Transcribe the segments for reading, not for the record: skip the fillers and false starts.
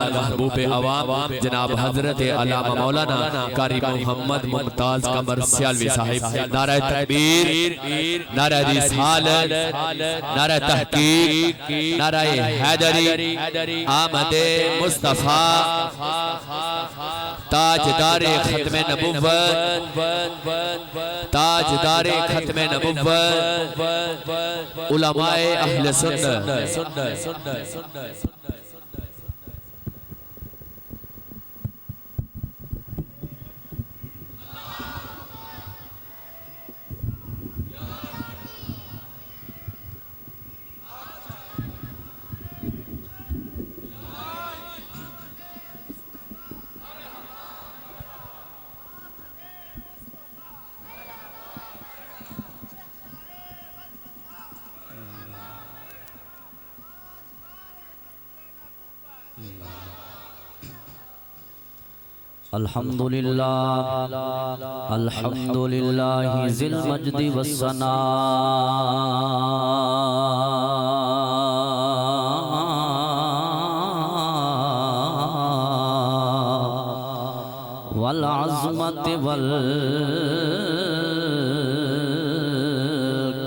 महबूब अवाम जनाब हजरत अल्लामा मौलाना कारी मोहम्मद मुमताज कमर सियालवी साहिब। नारा तकबीर, नारा रिसालत, नारा तहकीक, नारा हैदरी, आमदे मुस्तफा, ताजदारे खत्मे नबुव्वत, ताजदारे खत्मे नबुव्वत, उलमाए अहले सुन्नत। अल्हम्दुलिल्लाह अल्हम्दुलिल्लाह ज़िल मज्दि वस्सना वल अज़मति वल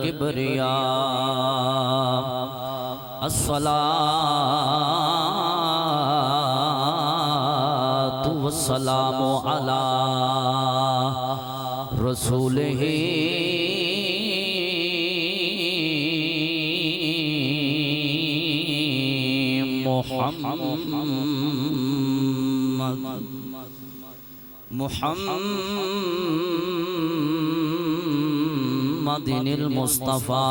किबरिया सलामु अला रसूलिही मुहम्मदिनिल मुस्तफा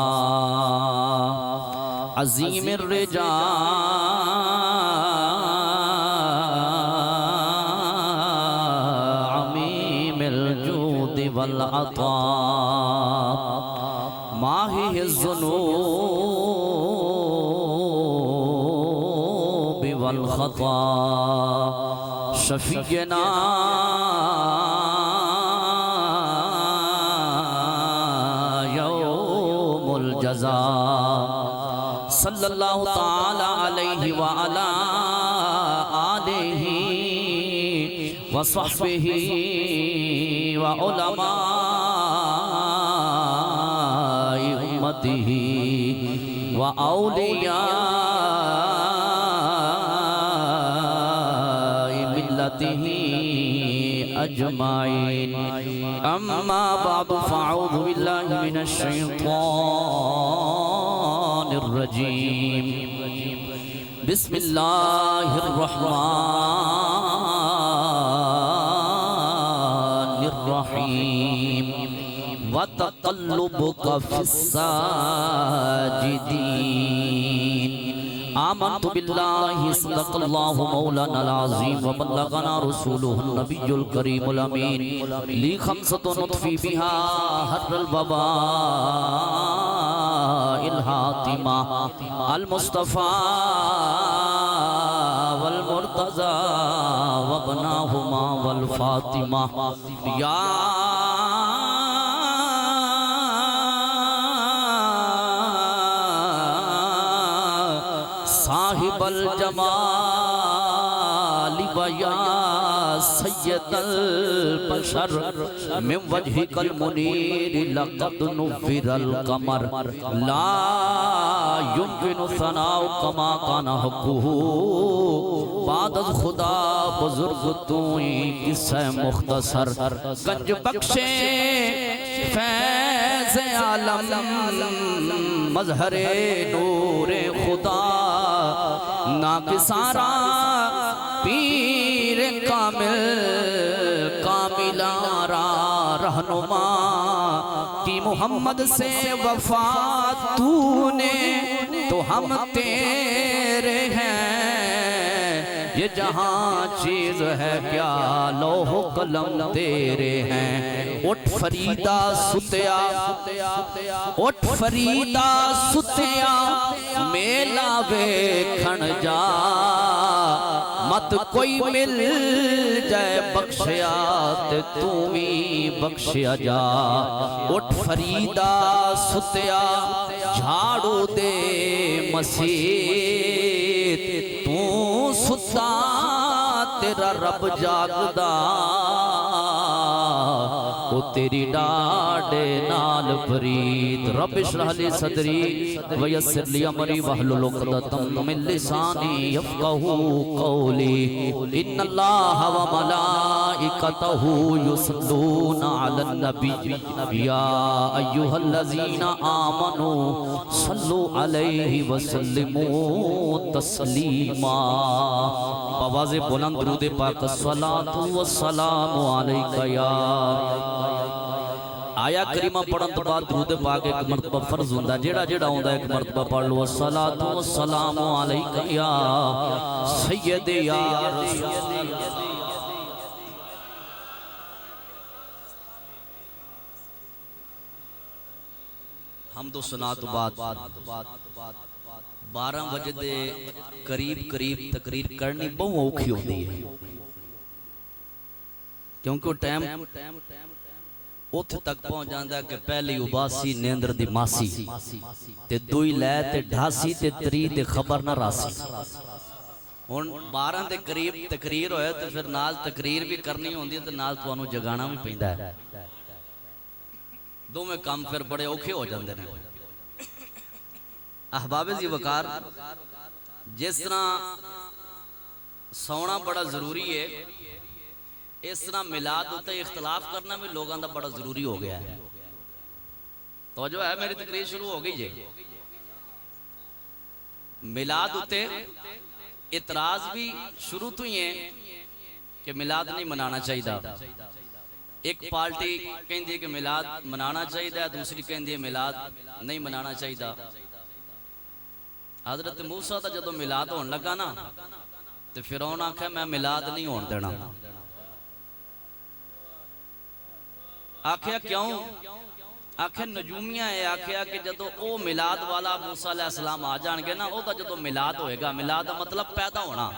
अज़ीमिर रिजाल वल अता माही ज़ुनूब वल खता शफीना यौमुल जज़ा सल्लल्लाहु तआला अलैहि व अला आलिहि व सहबिही व उलमाए उम्मतिही व औलियाए मिल्लतिही अजमाइन। अम्मा बादु फ़अऊज़ु बिल्लाहि मिनश शैतानिर रजीम। बिस्मिल्लाहिर रहमानिर रहीम। व तक़ल्लुबुका फ़िस्साजिदीन। आमन्तु बिल्लाहि सदक़ल्लाहु मौलाना अज़ीम व बल्लगना रसूलुहुन नबियुल करीमुल अमीन। ली खम्सतुन नुत्फ़ी बिहा हर्रल वबाइल हातिमा अल मुस्तफ़ा वल मुर्तज़ा व बनाहुमा वल फातिमा। या साहिबल जमाल व या सय्यदल बशर मिन वजहिकल मुनीर लक़द नुव्विरल क़मर ला युमकिनु सनाउ कमा काना हक़्क़ुहु बादल खुदा बुजुर्ग तूई किस्सा मुख्तसर। गंज बख्शे फैज़ आलम मज़हरे नूरे खुदा ना किसारा पीर कामिल कामिलारा रहनुमा की मोहम्मद से वफा तूने तो हम तेरे हैं। ये जहाँ चीज है क्या लौह कलम तेरे हैं। उठ फरीदा सुतिया, उठ फरीदा सुतिया मेला वेखण जा मत कोई मिल जाए बख्शिया ते तू भी बख्शिया जा। उठ फरीदा सुतिया झाड़ू दे मसीत तू सुत सोता तेरा रब जागदा ओ तेरी डाडे नाल फरीद। रब इश्रह ली सदरी व यस्सिर ली अमरी वहलुल उक़दतम मिन लिसानी यफ़क़हू क़ौली। इन्नल्लाह व मलाइकतहू युसल्लूना अलन नबी या अय्युहल्लज़ीना आमनू सल्लु अलैहि व सल्लिमू तस्लीमा। आवाज़े बुलंद दुरूद पाक सलातु व सलामु अलैका या। आया करीमा पढ़न तो बाद दुरूद पाक एक मरतबा फर्ज हुंदा, जेड़ा जेड़ा आउंदा एक मरतबा पढ़ लो। सलातु व सलामु अलैका या सय्यदे या रसूल। हमदो सना तो बाद 12 बजे दे करीब तकरीर करनी बहुत औखी होती है, क्योंकि टाइम उत तक पहुंच जाता है कि पहली उबासी नेंद्र दी मासी ते दुई लै ते ढासी ते त्री ते खबर ना रासी। हुण 12 दे करीब तकरीर होए तो फिर नाल तकरीर भी करनी होंदी है ते नाल तुहानू जगाना भी पैंदा है। दोवें काम फिर बड़े औखे हो जाते हैं। अहबाबे जी वकार, जिस तरह सौना बड़ा जरूरी है, इस तरह मिलाद उत्ते इख्तलाफ करना भी लोगों का बड़ा जरूरी हो गया है। तो जो है मेरी तकरीर शुरू हो गई जी। मिलाद उत्ते इतराज भी शुरू तो ही है कि मिलाद नहीं मनाना चाहिए। एक पार्टी कहती है कि मिलाद मनाना चाहिए, दूसरी कहती है मिलाद नहीं मनाना चाहिए। हजरत मूसा का जो मिलाद होने लगा ना, तो फिरौन आख्या मैं मिलाद नहीं होने देना। आख्या क्यों? आख्या नजूमिया है। आख्या कि जो वो मिलाद वाला मूसा अलैहिस्सलाम आ जाएंगे ना, वो जो मिलाद होएगा, मिलाद का मतलब पैदा होना,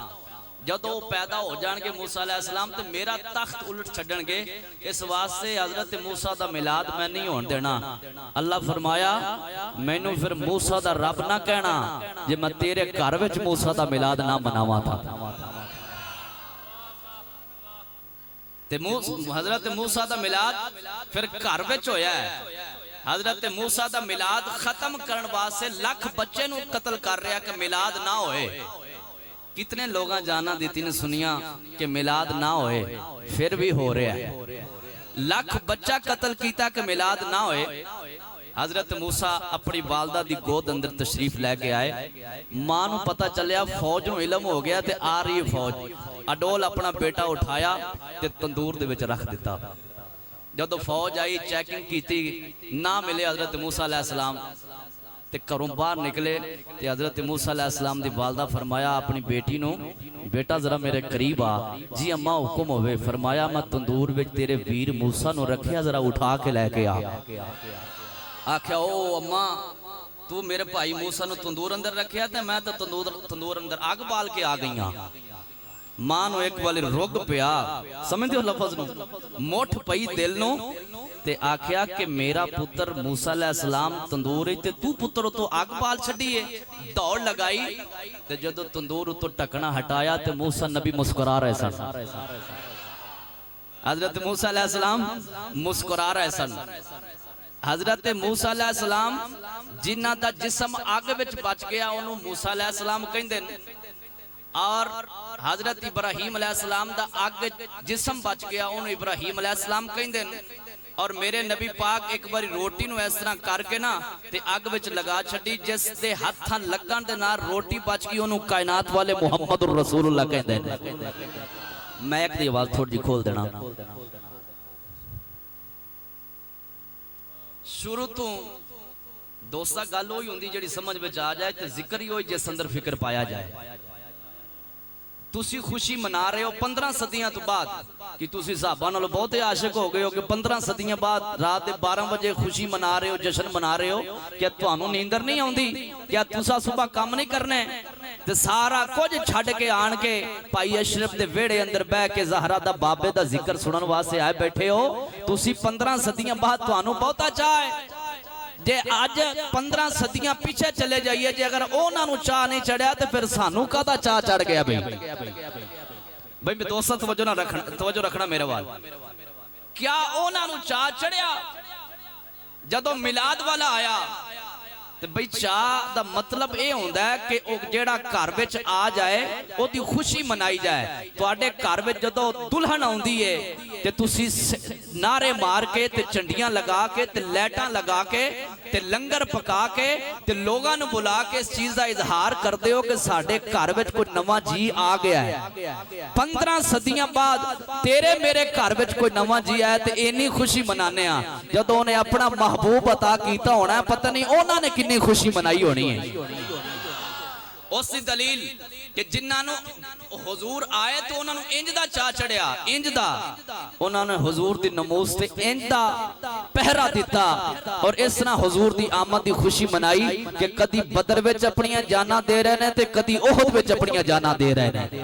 जब वो पैदा हो जाएंगे मूसा अलैहिस्सलाम तो मेरा तख्त उलट छड़नगे। इस वास्ते हजरत मूसा दा मिलाद मैं नहीं होने देना। अल्लाह फरमाया मैनू फिर मूसा दा रब ना कहना जे मैं तेरे घर विच मूसा दा मिलाद ना मनावा था। ते हजरत मूसा दा मिलाद फिर घर विच होया है। हजरत मूसा दा मिलाद खत्म करने वास्ते लख बच्चे नू कत्ल कर रहा कि मिलाद ना होए। कितने लोग जाना दी ने सुनिया कि मिलाद ना होए, फिर भी हो रहा है। लख बच्चा कत्ल किया कि मिलाद ना होए। हजरत मूसा अपनी वालदा दी गोद अंदर तशरीफ लैके आए। मां नू पता चलिया फौज नू इलम हो गया ते आ रही फौज। अडोल अपना बेटा उठाया ते तंदूर दे विच रख दिता। जदों फौज आई चैकिंग की ना मिले हजरत मूसा अलैहिस्सलाम ते घरों बाहर निकले ते हजरत मूसा अलैहिस्सलाम दी वालदा फरमाया अपनी बेटी नू, बेटा जरा मेरे करीब आ। जी अम्मा हुक्म होवे। फरमाया मैं तंदूर विच तेरे वीर मूसा नू रखिया, जरा उठा के लैके आ। आख्या ओ अम्मा तू मेरे भाई मूसा नू तंदूर अंदर रखिया ते मैं तो तंदूर अंदर अग बाल के आ गई हाँ। मां नू एक वाली रुग पिया, समझदे हो लफज नू, मुठ पई दिल नू ते आख्या कि मेरा पुत्र मूसा अलैहिस्सलाम तंदूर ते तू पुत्र तो अग बाल छड़ी है। दौड़ लगाई ते जदों तंदूर तो ढकना हटाया ते मूसा नबी मुस्कुरा रहे सन। हजरत मूसा अलैहिस्सलाम मुस्कुरा रहे सन। हजरत मूसा अलैहिस्सलाम जिन्ना दा जिस्म अग विच बच गया उन्होंने मूसा अलैहिस्सलाम कहंदे ने, और हजरत इब्राहीम अलैहिस्सलाम दा अग जिस्म बच गया उन्होंने इब्राहीम अलैहिस्सलाम कहंदे ने। और मेरे नबी पाक एक बारी रोटी नू इस तरह करके ना ते अग विच लगा छड़ी, जिस दे हत्थां लगन दे नाल रोटी बच गई उन्होंने कायनात वाले मुहम्मद रसूलुल्लाह कहंदे ने। मैं एक दी आवाज थोड़ी जी खोल देना। शुरू तो दोस्ता गल होई हुंदी जिहड़ी समझ विच आ जाए ते जिक्र ही होई जिस अंदर फिक्र पाया जाए। तुसी खुशी मना रहे हो 15 सदियां तो बाद कि तुसी साहबा नालों बहुत आशिक हो गए हो कि 15 सदियां बाद रात के 12 बजे खुशी मना रहे हो, जश्न मना रहे हो। क्या तुहानू नींदर नहीं आउंदी? क्या तुसा सुबह काम नहीं करने? ते सारा कुछ छड़ के आन के भाई अशरफ दे वेड़े अंदर बह के ज़हरा दा बाबे दा जिक्र सुनन वास्ते आए बैठे हो। तुसी 15 सदियां बाद तुहानू बहुता चाह है। जे अज 15 सदियां पीछे चले जाइए जे अगर उन्होंने चाह नहीं चढ़िया तो फिर सानू कादा चाह चढ़ गया भाई भाई दोस्तों तवज्जो रखना मेरे वाल क्या उन्होंने चाह चढ़िया जदों मिलाद वाला आया तो भाई चाह दा मतलब ये होंदा है कि वो जेड़ा घर विच आ जाए ओदी खुशी मनाई जाए तुहाडे घर विच जदों दुल्हन आउंदी है ते तुसी नारे मार के ते झंडियां लगा के ते लाइटां लगा के ते लंगर पका के ते लोगां नूं बुला के इस चीज दा इजहार करदे हो कि साडे घर विच कोई नवां जी आ गया है 15 सदियां बाद तेरे मेरे घर विच कोई नवां जी आया ते इन्नी खुशी मनाने आ जदों उन्हें अपना महबूब अता कीता होना है पता नहीं उन्होंने कितनी खुशी मनाई होनी है उस दलील कि जिन्होंने हुजूर आए तो उन्होंने इंज दा चाह चढ़िया इंज दा उन्होंने हुजूर दी नमूज ते इंज दा पहरा दिता और इस तरह हुजूर दी आमद दी खुशी मनाई कि कदी बदर विच अपनी जाना दे रहे ने ते कदी ओहद विच अपनी जाना दे रहे ने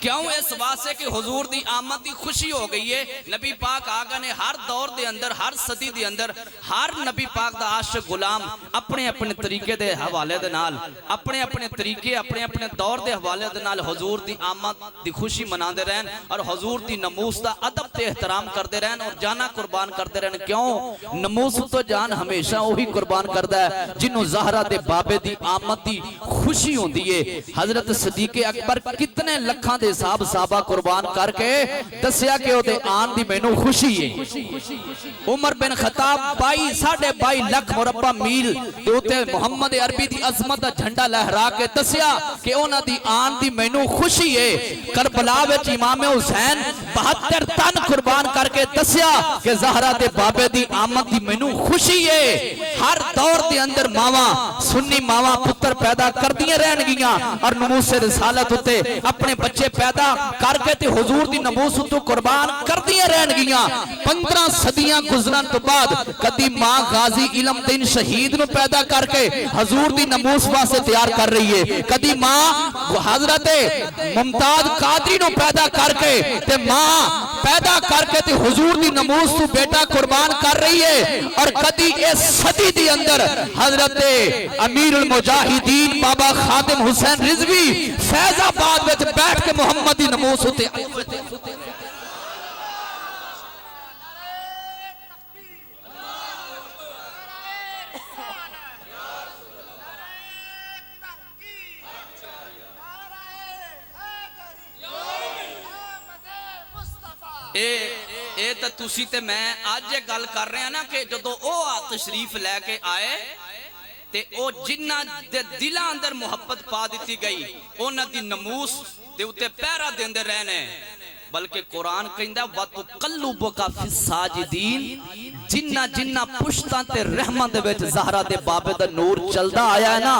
क्यों इस वास्ते कि हुजूर दी आमद दी खुशी हो गई है नबी पाक आगा ने हर दौर दे अंदर हर सदी दे अंदर हर नबी पाक दा आशिक गुलाम अपने अपने तरीके दे हवाले दे नाल अपने अपने तरीके अपने अपने दौर दे हवाले दे नाल हुजूर दी आमद दी खुशी मनाते रहन और हुजूर दी नमूस दा अदब ते एहतराम करते रहन और जाना कुर्बान करते रहन क्यों नमूस तो जान हमेशा वही कुर्बान करता है जिन्हों ज़हरा दे बाबे दी आमद दी खुशी होंदी है हजरत सदीक अकबर कितने लखां दे हिसाब साहबा कुर्बान करके दसिया कि ओदे आन दी मैनू खुशी है उमर बिन खताब 22.5 लाख मुरब्बा मील दे उत्ते मुहम्मद अरबी दी अजमत दा झंडा लहरा के दसिया कि उन्हां दी आन दी मैनू खुशी है करबला विच इमाम हुसैन 72 टन कुर्बान करके दसिया कि ज़हरा दे बाबे दी आमद दी मैनू खुशी है हर दौर दे अंदर मावा सुन्नी मावा पुत्र पैदा करदियां रहणगियां और नमूसे रिसालत उत्ते अपने बच्चे पैदा करके ते हुजूर दी नमूस उत्ते कुर्बान करदियां रहणगियां 15 सदियां गुजरन तो बाद कदी मां गाजी इल्म दिन शहीद नु पैदा करके हुजूर दी नमूस वास्ते तैयार कर रही है कदी मां हजरत मुमताज कादरी नु पैदा करके ते मां पैदा करके ते हुजूर दी नमूस तू बेटा कुर्बान कर रही है और कदी इस सदी दी अंदर हजरत अमीरुल मुजाहिदीन बाबा खादिम हुसैन रिजवी फैजाबाद विच बैठ के मुहम्मद दी नमूस उते ए तो तुसी ते मैं आज ये गल कर रहे हैं ना कि जदों ओ तशरीफ लैके आए ते ओ जिन्ना दे दिलां अंदर मुहब्बत पा दी गई उन्हां दी नमूस दे उत्ते पहरा देंदे रहने बल्कि कुरान कहंदा वतुकल्लुबका फिस साजिदीन जिन्ना जिन्ना पुश्तां ते रहमत दे विच ज़हरा दे बाबे दा नूर चलदा आया है ना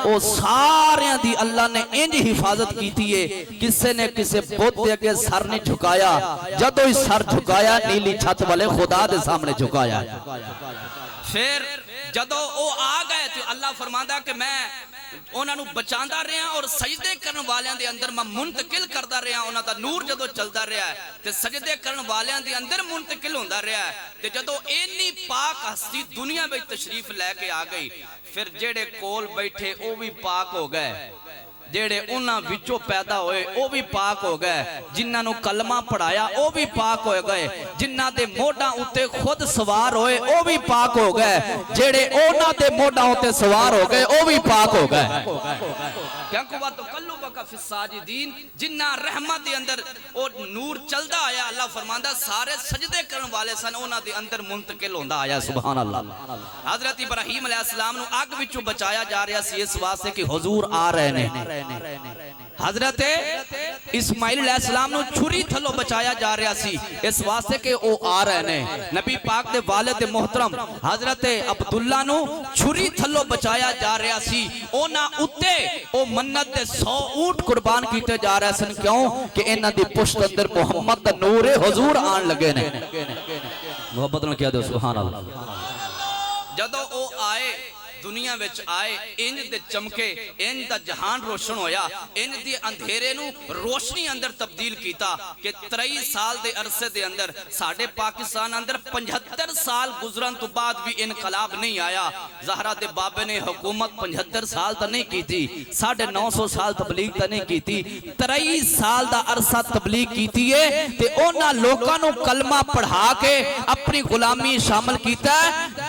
ओ सारियां दी अल्लाह ने इंज हिफाजत कीती है किसी ने किसी बुत दे अगे सर नहीं झुकाया जदों ही सर झुकाया नीली छत वाले खुदा दे सामने झुकाया फिर जदों ओ आ गए तो अल्लाह फरमांदा कि मैं उन्होंने बचांदा रहा और सजदे करने वालियां दे अंदर मैं मुंतकिल करदा रहा उन्हां दा नूर जदों चलदा रहा है ते सजदे करने वालियां दे अंदर मुंतकिल होंदा रहा है ते जदों इन्नी पाक हस्ती दुनिया में तशरीफ लैके आ गई फिर जेड़े कोल बैठे ओ भी पाक हो गए जेड़े उन्हां विचों पैदा होए ओ भी पाक हो गए जिन्हां नूं कलमा पढ़ाया ओ भी पाक हो गए जिन्हां दे मोढां उत्ते खुद सवार होए ओ भी पाक हो गए जेड़े उन्हां दे मोढां उत्ते सवार हो गए ओ भी पाक हो गए क्योंकि वह तो कल्लुबका फिस साजिदीन जिन्ना रहमत दे अंदर ओ नूर चलदा आया अल्लाह फरमांदा सारे सजदे करन वाले सन उन्हां दे अंदर मुंतकिल होंदा आया सुभान अल्लाह हजरत इब्राहीम अलैहिस्सलाम नु आग विचों बचाया जा रहा सी इस वास्ते कि हुजूर आ रहे ने हजरत इस्माइल अलैहिस्सलाम नु छुरी थल्लों बचाया जा रहा सी इस वास्ते कि ओ आ रहे ने नबी पाक दे वालिद मोहतरम हजरत अब्दुल्ला नु छुरी थल्लों बचाया जा रहा सी ओना उत्ते ओ मन्नत दे 100 ऊंट कुर्बान कीते जा रहे सन क्यों कि इन्हां दी पुश्त अंदर मुहम्मद दा नूर है हुजूर आन लगे ने मोहब्बत नाल कह दो सुभान अल्लाह जदों ओ आए दुनिया विच आए इंज दे चमके, इंज दा जहान रोशन होया, इंज दी अंधेरे नू रोशनी अंदर तब्दील कीता कि 23 साल दे अरसे दे अंदर साडे पाकिस्तान अंदर 75 साल गुजरन तो बाद भी इनकलाब नहीं आया। ज़हरा दे बाबे ने हुकूमत 75 साल तो नहीं की थी, 950 साल तबलीग तो नहीं की थी, 23 साल दा अरसा तबलीग की है ते उन्हां लोकां नू कलमा पढ़ा के अपनी गुलामी शामिल कीता।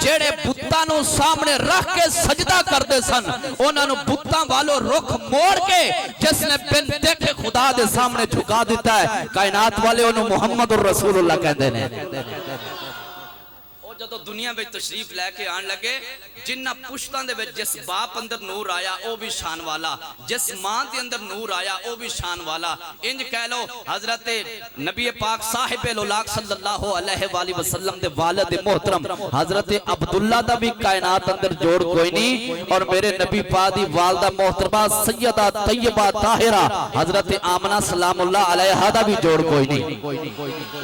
जेड़े बुत्तां नू सामने रख के सजदा करते सन उन्होंने बुत्तां वालों रुख मोड़ के जिसने बिन देखे खुदा दे सामने झुका दिता है। कायनात वाले उन्होंने मुहम्मद रसूलुल्लाह कहते हैं। जो दुनिया में तशरीफ लैके आन लगे, जिन्ना पुश्तां दे विच जिस बाप अंदर नूर आया वो भी शान वाला, जिस मां के अंदर नूर आया वो भी शान वाला। इंज कह लो हजरत नबी पाक साहिब उलाक सल्लल्लाहु अलैहि वसल्लम दे वालिद मोहतरम हजरत अब्दुल्ला दा भी कायनात अंदर जोड़ कोई नहीं, और मेरे नबी पाक दी वालदा मोहतरमा सैयदा तैयबा ताहिरा हजरत आमना सलामुल्लाह अलैहा दा भी जोड़ कोई नहीं।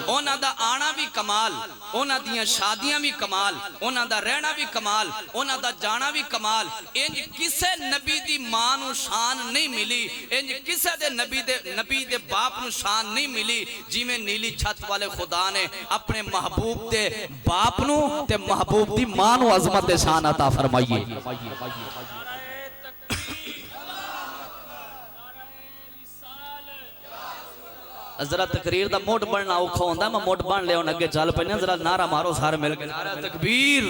उन्हां दा आना भी कमाल, उन्हां दियां शादियां भी कमाल, उन्हां दा रहना भी कमाल, उन्हां दा जाना भी कमाल। इंज किसे नबी दी मां नू शान नहीं मिली, इंज किसे दे नबी दे बाप नू शान नहीं मिली जिवें नीली छत वाले खुदा ने अपने महबूब दे बाप नू ते महबूब दी मां नू अजमत शान अता फरमाई है। जरा तकरीर दा मोट बनना औखा होंदा, मैं मोट बन लिया अगे चल पैने। जरा नारा मारो सारे मिल के, नारा तकबीर।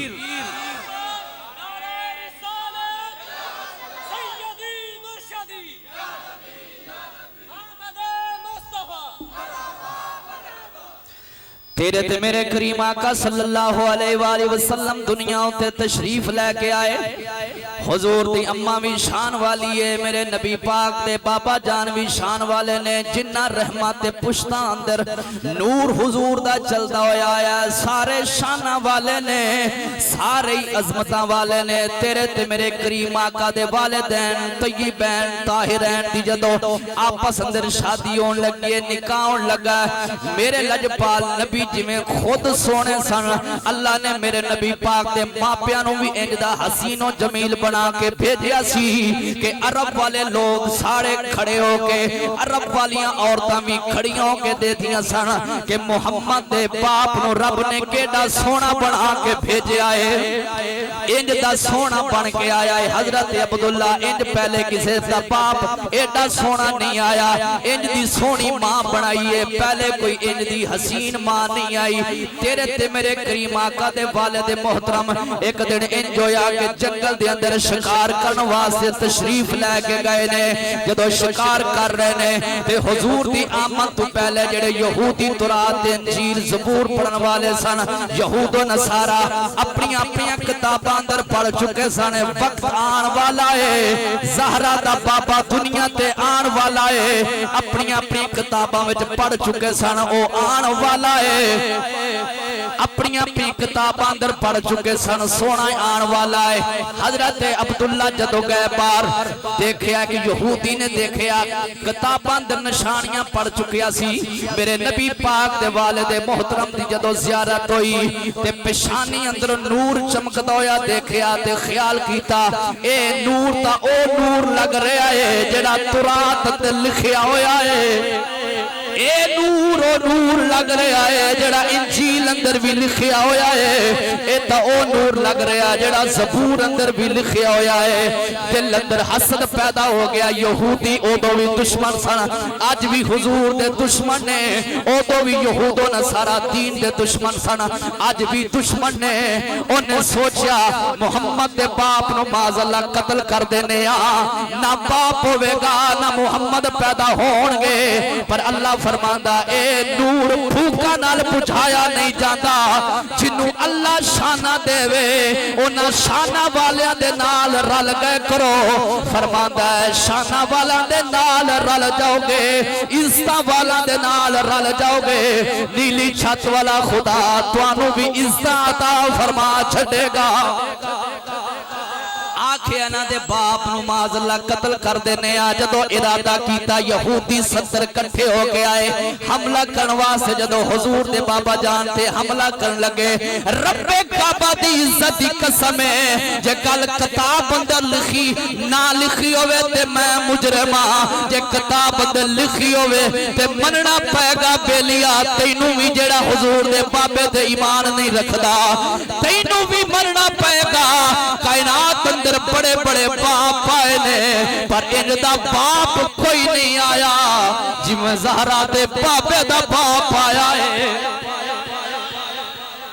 तेरे ते मेरे करीम आका सल्लल्लाहु अलैहि वसल्लम दुनिया उते तशरीफ लेके आए। हुजूर दी अम्मा भी शान वाली है, मेरे नबी पाक दे बाबा जान भी शान वाले ने। जिन्ना रहमत ते पुश्तां अंदर नूर हुजूर दा चलदा होया आया, सारे शाना वाले ने, सारे अजमतां वाले ने। तेरे ते मेरे करीम आका दे वालिदैन तय्यबैन ताहिरैन दी जदों आपस अंदर शादी होने लगी है, निकाह होने लगा, मेरे लजपाल नबी जिवें खुद सोने सन, अल्लाह ने मेरे नबी पाक दे मापियां नू भी इंज दा हसीनो जमील बना के भेजा सी कि अरब वाले लोग सारे खड़े होके, अरब वालियां औरतां भी खड़ी होके देदियां सन कि मुहम्मद दे बाप नू रब ने केड़ा सोना बना के भेजा है। इंज दा सोना बन के आया है हजरत अब्दुल्ला। इंज पहले किसी दा बाप एडा सोना नहीं आया, इंज दी सोनी मां बनाई है, पहले कोई इंज दी हसीन मां नहीं आई। तेरे ते मेरे करीम आका दे वालिद मोहतरम एक दिन इंज होया कि जंगल दे अंदर शिकार करने वास्ते तशरीफ लेके गए ने। जदों शिकार कर रहे ने ते हुजूर दी आमद तो पहले जेड़े यहूदी तुरात ते इंजील ज़बूर पढ़न वाले सन, यहूद व नसारा अपनी अपनी किताबां अंदर पढ़ चुके सन। वक्त आन वाला है, ज़हरा दा बाबा दुनिया ते आन वाला है, अपनी अपनी किताबां विच पढ़ चुके सन। ओ आन वाला है, अपनी अपनी किताबां अंदर पढ़ चुके सन। सोना आन वाला है। हजरत अब्दुल्ला जदों गए बाहर, देखिया कि यहूदी ने देखिया किताबां अंदर निशानियां पढ़ चुकिया सी। मेरे नबी पाक दे वालिद मोहतरम दी जदों ज़ियारत हुई ते पेशानी अंदर नूर चमकदा होया देखिया ते ख्याल कीता ए नूर ता ओ नूर लग रहा है जेड़ा तुरात ते लिखिया होया है। ए नूर ओ नूर लग रहा है जेड़ा इंजील अंदर भी लिखिया होया है। ए ता ओ नूर लग रहा जेड़ा ज़बूर अंदर भी लिखिया होया है। दिल अंदर हसद पैदा हो गया। यहूदी उदों भी दुश्मन सन, अज भी हुजूर दे दुश्मन ने। उदों भी यहूदो नसारा दीन दे दुश्मन सन, अज भी दुश्मन ने। उन्हें सोचा मुहम्मद दे बाप नू माज़अल्लाह कत्ल कर देने आ, ना बाप होवेगा ना मुहम्मद पैदा होणगे। पर अल्लाह फरमांदा ए नूर फूका नाल बुझाया नहीं जाता, जिन्नू अल्लाह शाना देवे उन्हां शाना वालियां दे नाल रल गए करो। फरमांदा है शाना वाला दे नाल रल जाओगे, इज्जत वाला दे नाल रल जाओगे, नीली छत वाला खुदा तुहानू भी इज्जत अता फरमा छड़ेगा। आखे ना दे बाप नू माज़अल्लाह कत्ल कर देने आ। जदों इरादा कीता यहूदी 70 इकट्ठे हो के आए हमला करने वास्ते। जदों हुजूर दे बाबा जान ते हमला करन लगे, रब्बे काबा दी इज्जत दी कसम है जे गल किताब अंदर लिखी ना लिखी होवे ते मैं मुजरिमा जे किताब अंदर लिखी होवे ते मनना पेगा बेलिया तैनू भी जेड़ा हुजूर दे बाबे ते ईमान नहीं रखदा तैनू भी मरना पेगा कायनात अंदर बड़े बड़े बाप आए ने पर इनदा बाप कोई नहीं आया जिवें ज़हरा दे बाबे दा बाप आया है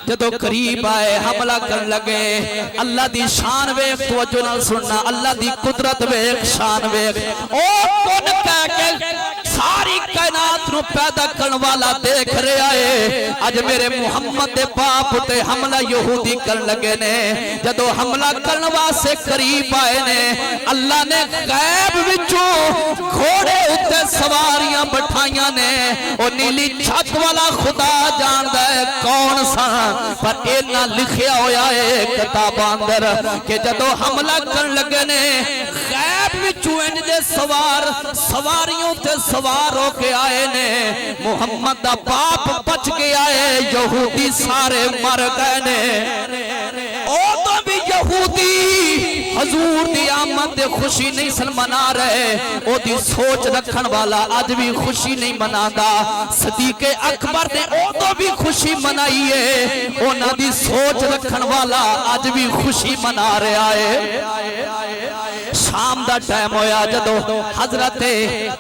जदों करीब आए हमला कर लगे अल्लाह दी शान वेख तवज्जो नाल सुनना अल्लाह दी कुदरत वेख शान वेख ओ कौन कह के सारी कायनात नु पैदा करने वाला देख रहा है अज मेरे मुहम्मद दे बाप ते हमला यहूदी कर लगे ने जदों हमला करने वास्ते करीब आए ने अल्लाह ने गैब विचों घोड़े उत्ते सवारियां बैठाइयां ने ओ नीली छत वाला खुदा जानदा है कौन सा पर इना लिखिया होया है किताब अंदर कि जदों हमला कर लगे ने गैब विचों इंज दे सवार सवारियों ते सवार होके आए ने मुहम्मद दा बाप बच गया है यहूदी सारे मर गए ने ओ तो भी यहूदी हजूर दी आमद दे खुशी नहीं सन मना रहे ओदी सोच रखन वाला आज भी खुशी नहीं मनादा सदीके अकबर ने ओ तो भी खुशी मनाई है ओना दी सोच रखन वाला आज भी खुशी मना रहा है शाम दा टाइम होया जदों हजरत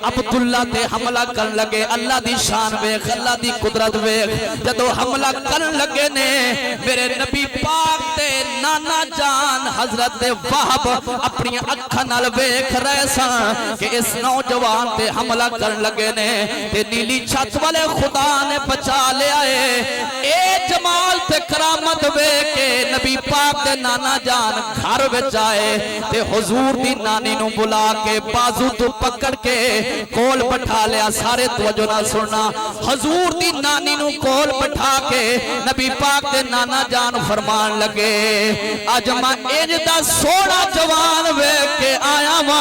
अब्दुल्ला ते हमला कर लगे अल्लाह दी शान वेख अल्लाह दी कुदरत वेख जदों हमला कर लगे ने मेरे नबी पाक ते नाना जान हजरत वहाब अपनी अखां नाल वेख रहे सन कि इस नौजवान ते हमला कर लगे ने ते नीली छत वाले खुदा ने बचा लिया है ए जमाल ते करामत वेख के नबी पाक ते नाना जान घर विच आए ते हुजूर दी नानी नु बुला के बाजू तो पकड़ के कोल बैठा लिया सारे तवज्जो नाल सुनना हुजूर दी नानी नु कोल बैठा के नबी पाक दे नाना जान फरमान लगे अज मैं इंज दा सोना जवान वेख के आया वा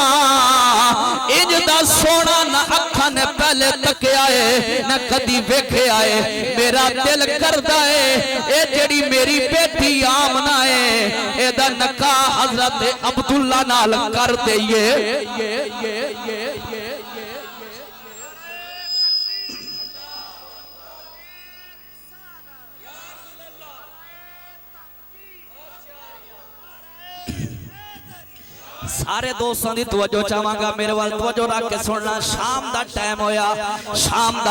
इंज दा सोना ना अखां ने पहले तकिया है ना कदी वेखिया है मेरा दिल करदा है ए जेड़ी मेरी बेटी आमना है एदा निकाह हजरत अब्दुल्ला नाल कर दईए सारे दोस्तों की तवज्जो चाहांगा मेरे वाल तवज्जो रख के सुनना शाम दा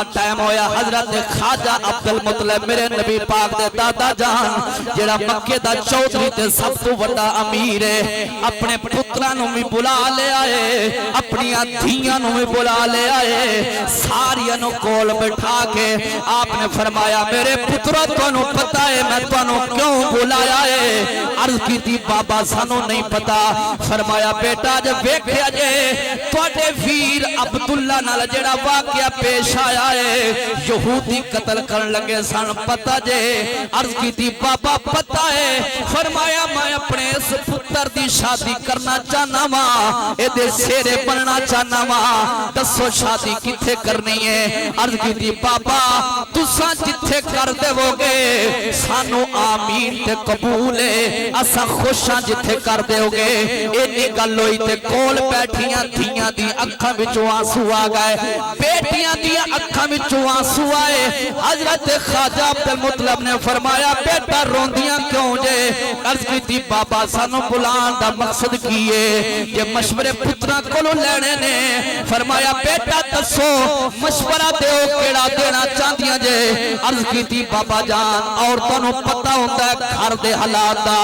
टाइम होया हजरत ख्वाजा अब्दुल मुतलिब मेरे नबी पाक दे दादा जान जेड़ा मक्के दा चौधरी ते सब तो बड़ा अमीर है अपने पुत्रां नु भी बुला ले आए अपनी धीयां नु भी बुला ले आए सारियां नु कोल बैठा के आपने फरमाया मेरे पुत्रों तुहानू पता है मैं तुहानू क्यों बुलाया है अर्ज कीती बाबा सानू नहीं पता फरमाया बेटा जब वेख्या जे तुहाडे वीर अब्दुल्ला नाल जेड़ा वाकया पेश आया है यहूदी कत्ल करन लगे सन पता जे अर्ज कीती बाबा पता है फरमाया मैं अपने इस पुत्र दी शादी करना चाहना वा एदे सेरे बनना चाहना वा दसो शादी किथे करनी है अर्ज कीती बाबा तुसा जिथे कर देवोगे सानू आमीन ते कबूल है असा खुश हां जिथे कर दोगे इन्नी गल होई ते कोल बैठियां धीयां दी अखां विचों आंसू आ गए बेटियां दी अखां विचों आंसू आए हजरत ख्वाजा अब्दुल मुतलिब ने फरमाया बेटा रोंदियां क्यों जे अर्ज कीती बाबा सानू बुलाण दा मकसद की है जे मशवरे पुत्रां कोलों लेने ने फरमाया बेटा दसो मशवरा देओ केड़ा देना चाहदियां जे अर्ज कीती बाबा जान औरतां नू पता हुंदा है घर दे हालात दा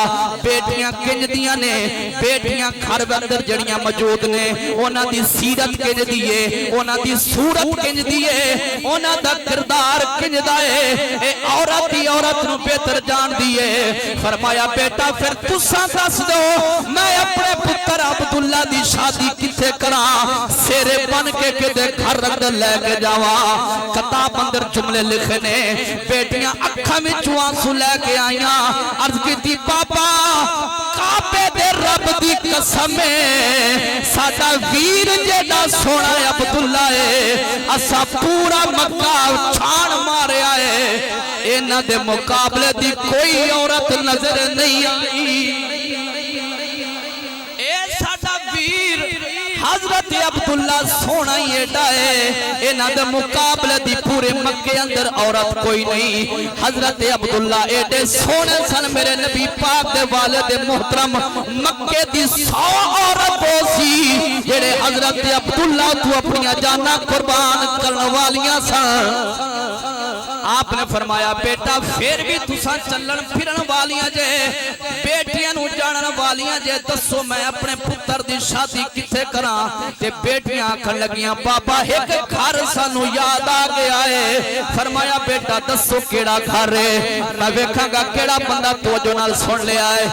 बेटियां किंज दियां ने बेटियां घर अंदर जड़ियां मौजूद ने उन्हां दी सीरत किंज दी है उन्हां दी सूरत किंज दी है उन्हां दा किरदार किंज दा है ए औरत ही औरत नू बेहतर जानदी है फरमाया बेटा फिर तुसां दस दो मैं अपने पुत्र अब्दुल्ला दी शादी किथे करा सेरे बन के किते घर अंदर लेके जावा किताब अंदर जुमले लिखे ने बेटियां अखां विचों आंसू लेके आईयां अर्ज कीती बाबा काबे दे रब दी कसम साडा वीर जेड़ा सोना अब्दुल्ला है असा पूरा मक्का छान मारिया है इन्हां दे मुकाबले दी कोई औरत नजर नहीं आई। हजरत अब्दुल्ला सोना ही एडा है, इन्हां दे मुकाबले दी पूरे मक्के अंदर औरत कोई नहीं। हजरत अब्दुल्ला एडे सोने सन मेरे नबी पाक दे वालिद मोहतरम मक्के दी 100 औरत सी जेड़े हजरत अब्दुल्ला तू अपनी जाना कुर्बान करने वालियां सन। आपने फरमाया बेटा फिर भी तुसा चलन फिरन वालियां जे, बेटियां नु जानन वालियां जे, दसो मैं अपने पुत्र दी शादी किथे करा? ते बेटियां आखन लगियां बाबा एक घर सानू याद आ गया है। फरमाया बेटा दसो केड़ा घर है, मैं वेखांगा केड़ा बंदा तवज्जो नाल सुन लिया है।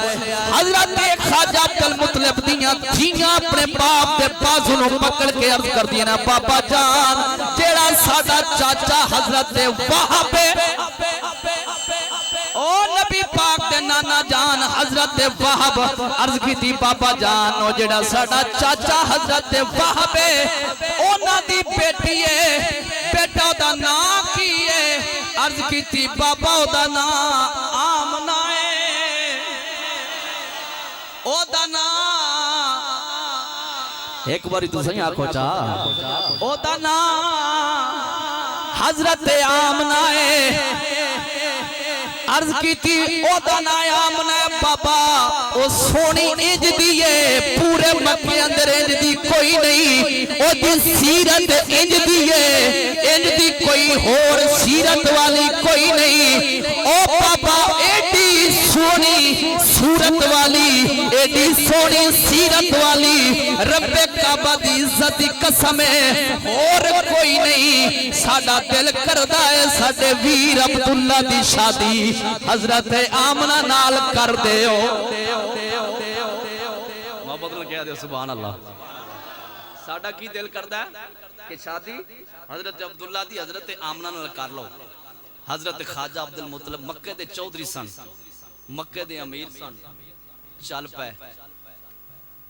हजरत ख्वाजा अब्दुल मुतलिब दियां धीयां अपने बाप दे बाजू नु पकड़ के अर्ज करदियां ना बाबा जान जेड़ा साडा चाचा हजरत वहाब ओ नबी पाक दे नाना जान हजरत वहाब अर्ज की बाबा जान ओ जेड़ा साडा चाचा हजरत वहाब ओना दी बेटी है, बेटा दा नाम की है? अर्ज की बाबा ओदा नाम आमना है, ओदा नाम एक बारी तो सही आखो चा, ओदा नाम हजरत आमना है। अर्ज की ओदा नाम आमना है बाबा ओ सोनी इंज दी है, पूरे मक्के अंदर इंज दी कोई नहीं, ओदी सीरत इंज दी है, इंज दी कोई होर सीरत वाली कोई नहीं। ओ बाबा एडी सोनी सूरत वाली, एडी सोनी सीरत वाली रब्बे काबा दी इज्जत दी कसम है और कोई नहीं। साडा दिल करदा है साडे वीर अब्दुल्ला दी शादी हजरत आमना नाल कर देओ। मोहब्बत नाल कह दे सुभान अल्लाह। साडा की दिल करदा है कि शादी हजरत अब्दुल्ला दी हजरत आमना नाल कर लो। हजरत ख्वाजा अब्दुल मुतलिब मक्के दे चौधरी सन, मक्के दे अमीर सन। चल पे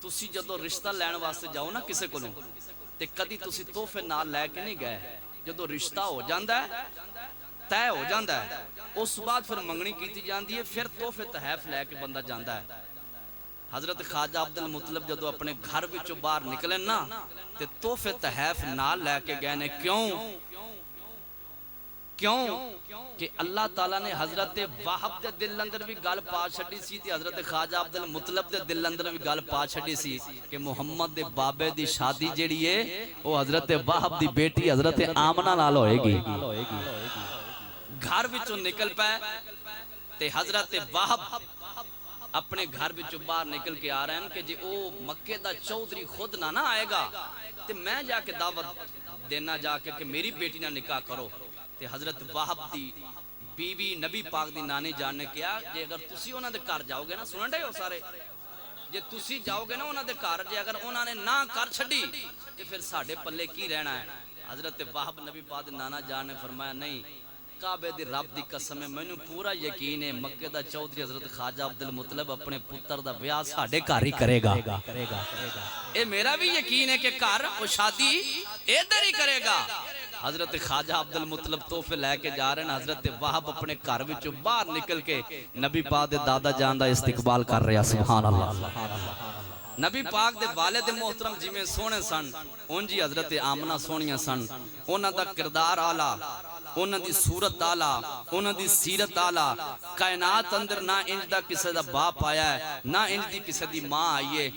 तुसी जदों रिश्ता लैण वास्ते जाओ ना किसे कोलों ते कदी तुसी तोहफे नाल लैके नहीं गए। जदों रिश्ता हो जांदा है तय हो जाता है उस बाद फिर मंगनी की जाती है, फिर तोहफे तहैफ लैके बंदा जाता है। हजरत ख्वाजा अब्दुल मुतलिब जदों अपने घर विचों बाहर निकले ना ते तोहफे तहैफ नाल लैके गए ने। क्यों क्यों कि अल्लाह ताला ने हजरत वाहब दे दिल अंदर भी गल पा छड़ी सी ते हजरत ख्वाजा अब्दुल मुतलिब दे दिल अंदर भी गल पा छड़ी सी कि मुहम्मद दे बाबे दी शादी जेड़ी है वो हजरत वाहब दी बेटी हजरत आमना नाल होएगी। घर विचों निकल पाए ते हजरत वाहब अपने घर विचों बाहर निकल के आ रहे हैं कि जे ओ मक्के दा चौधरी खुद ना आएगा ते मैं जाके दावत देना जाके कि मेरी बेटी ना निकाह करो। ते हजरत वाहब दी बीवी नबी पाक दी नानी जान ने कहा जे अगर तुसी उन्हां दे घर जाओगे ना, सुन रहे हो सारे, जे तुसी जाओगे ना उन्हां दे घर, जे अगर उन्हां ने ना कर छड़ी ते फिर साडे पल्ले की रहना है। हजरत वाहब नबी पाक दी नाना जान ने फरमाया नहीं, काबे दी रब दी कसम है मैनू पूरा यकीन है मक्के दा चौधरी हजरत ख्वाजा अब्दुल मुतलिब अपने पुत्र दा ब्याह साडे घर ही करेगा। ए मेरा भी यकीन है कि घर वो शादी इधर ही करेगा। हजरत ख्वाजा अब्दुल मुतलिब तोहफे लैके जा रहे हैं। हजरत वाहब अपने घर विचों बाहर निकल के नबी पाक दे दादा जान दा इस्तकबाल कर रहा। सुभान अल्लाह। नबी पाक दे वालिद मोहतरम जिवें सोहने सन उंज ही हजरत आमना सोहनियां सन। उन्हां दा किरदार आला, उन्हां दी सूरत आला, उन्हां दी सीरत आला। कायनात अंदर ना इंज दा किसे दा बाप आया है, ना इंज दी किसे दी मां आई है।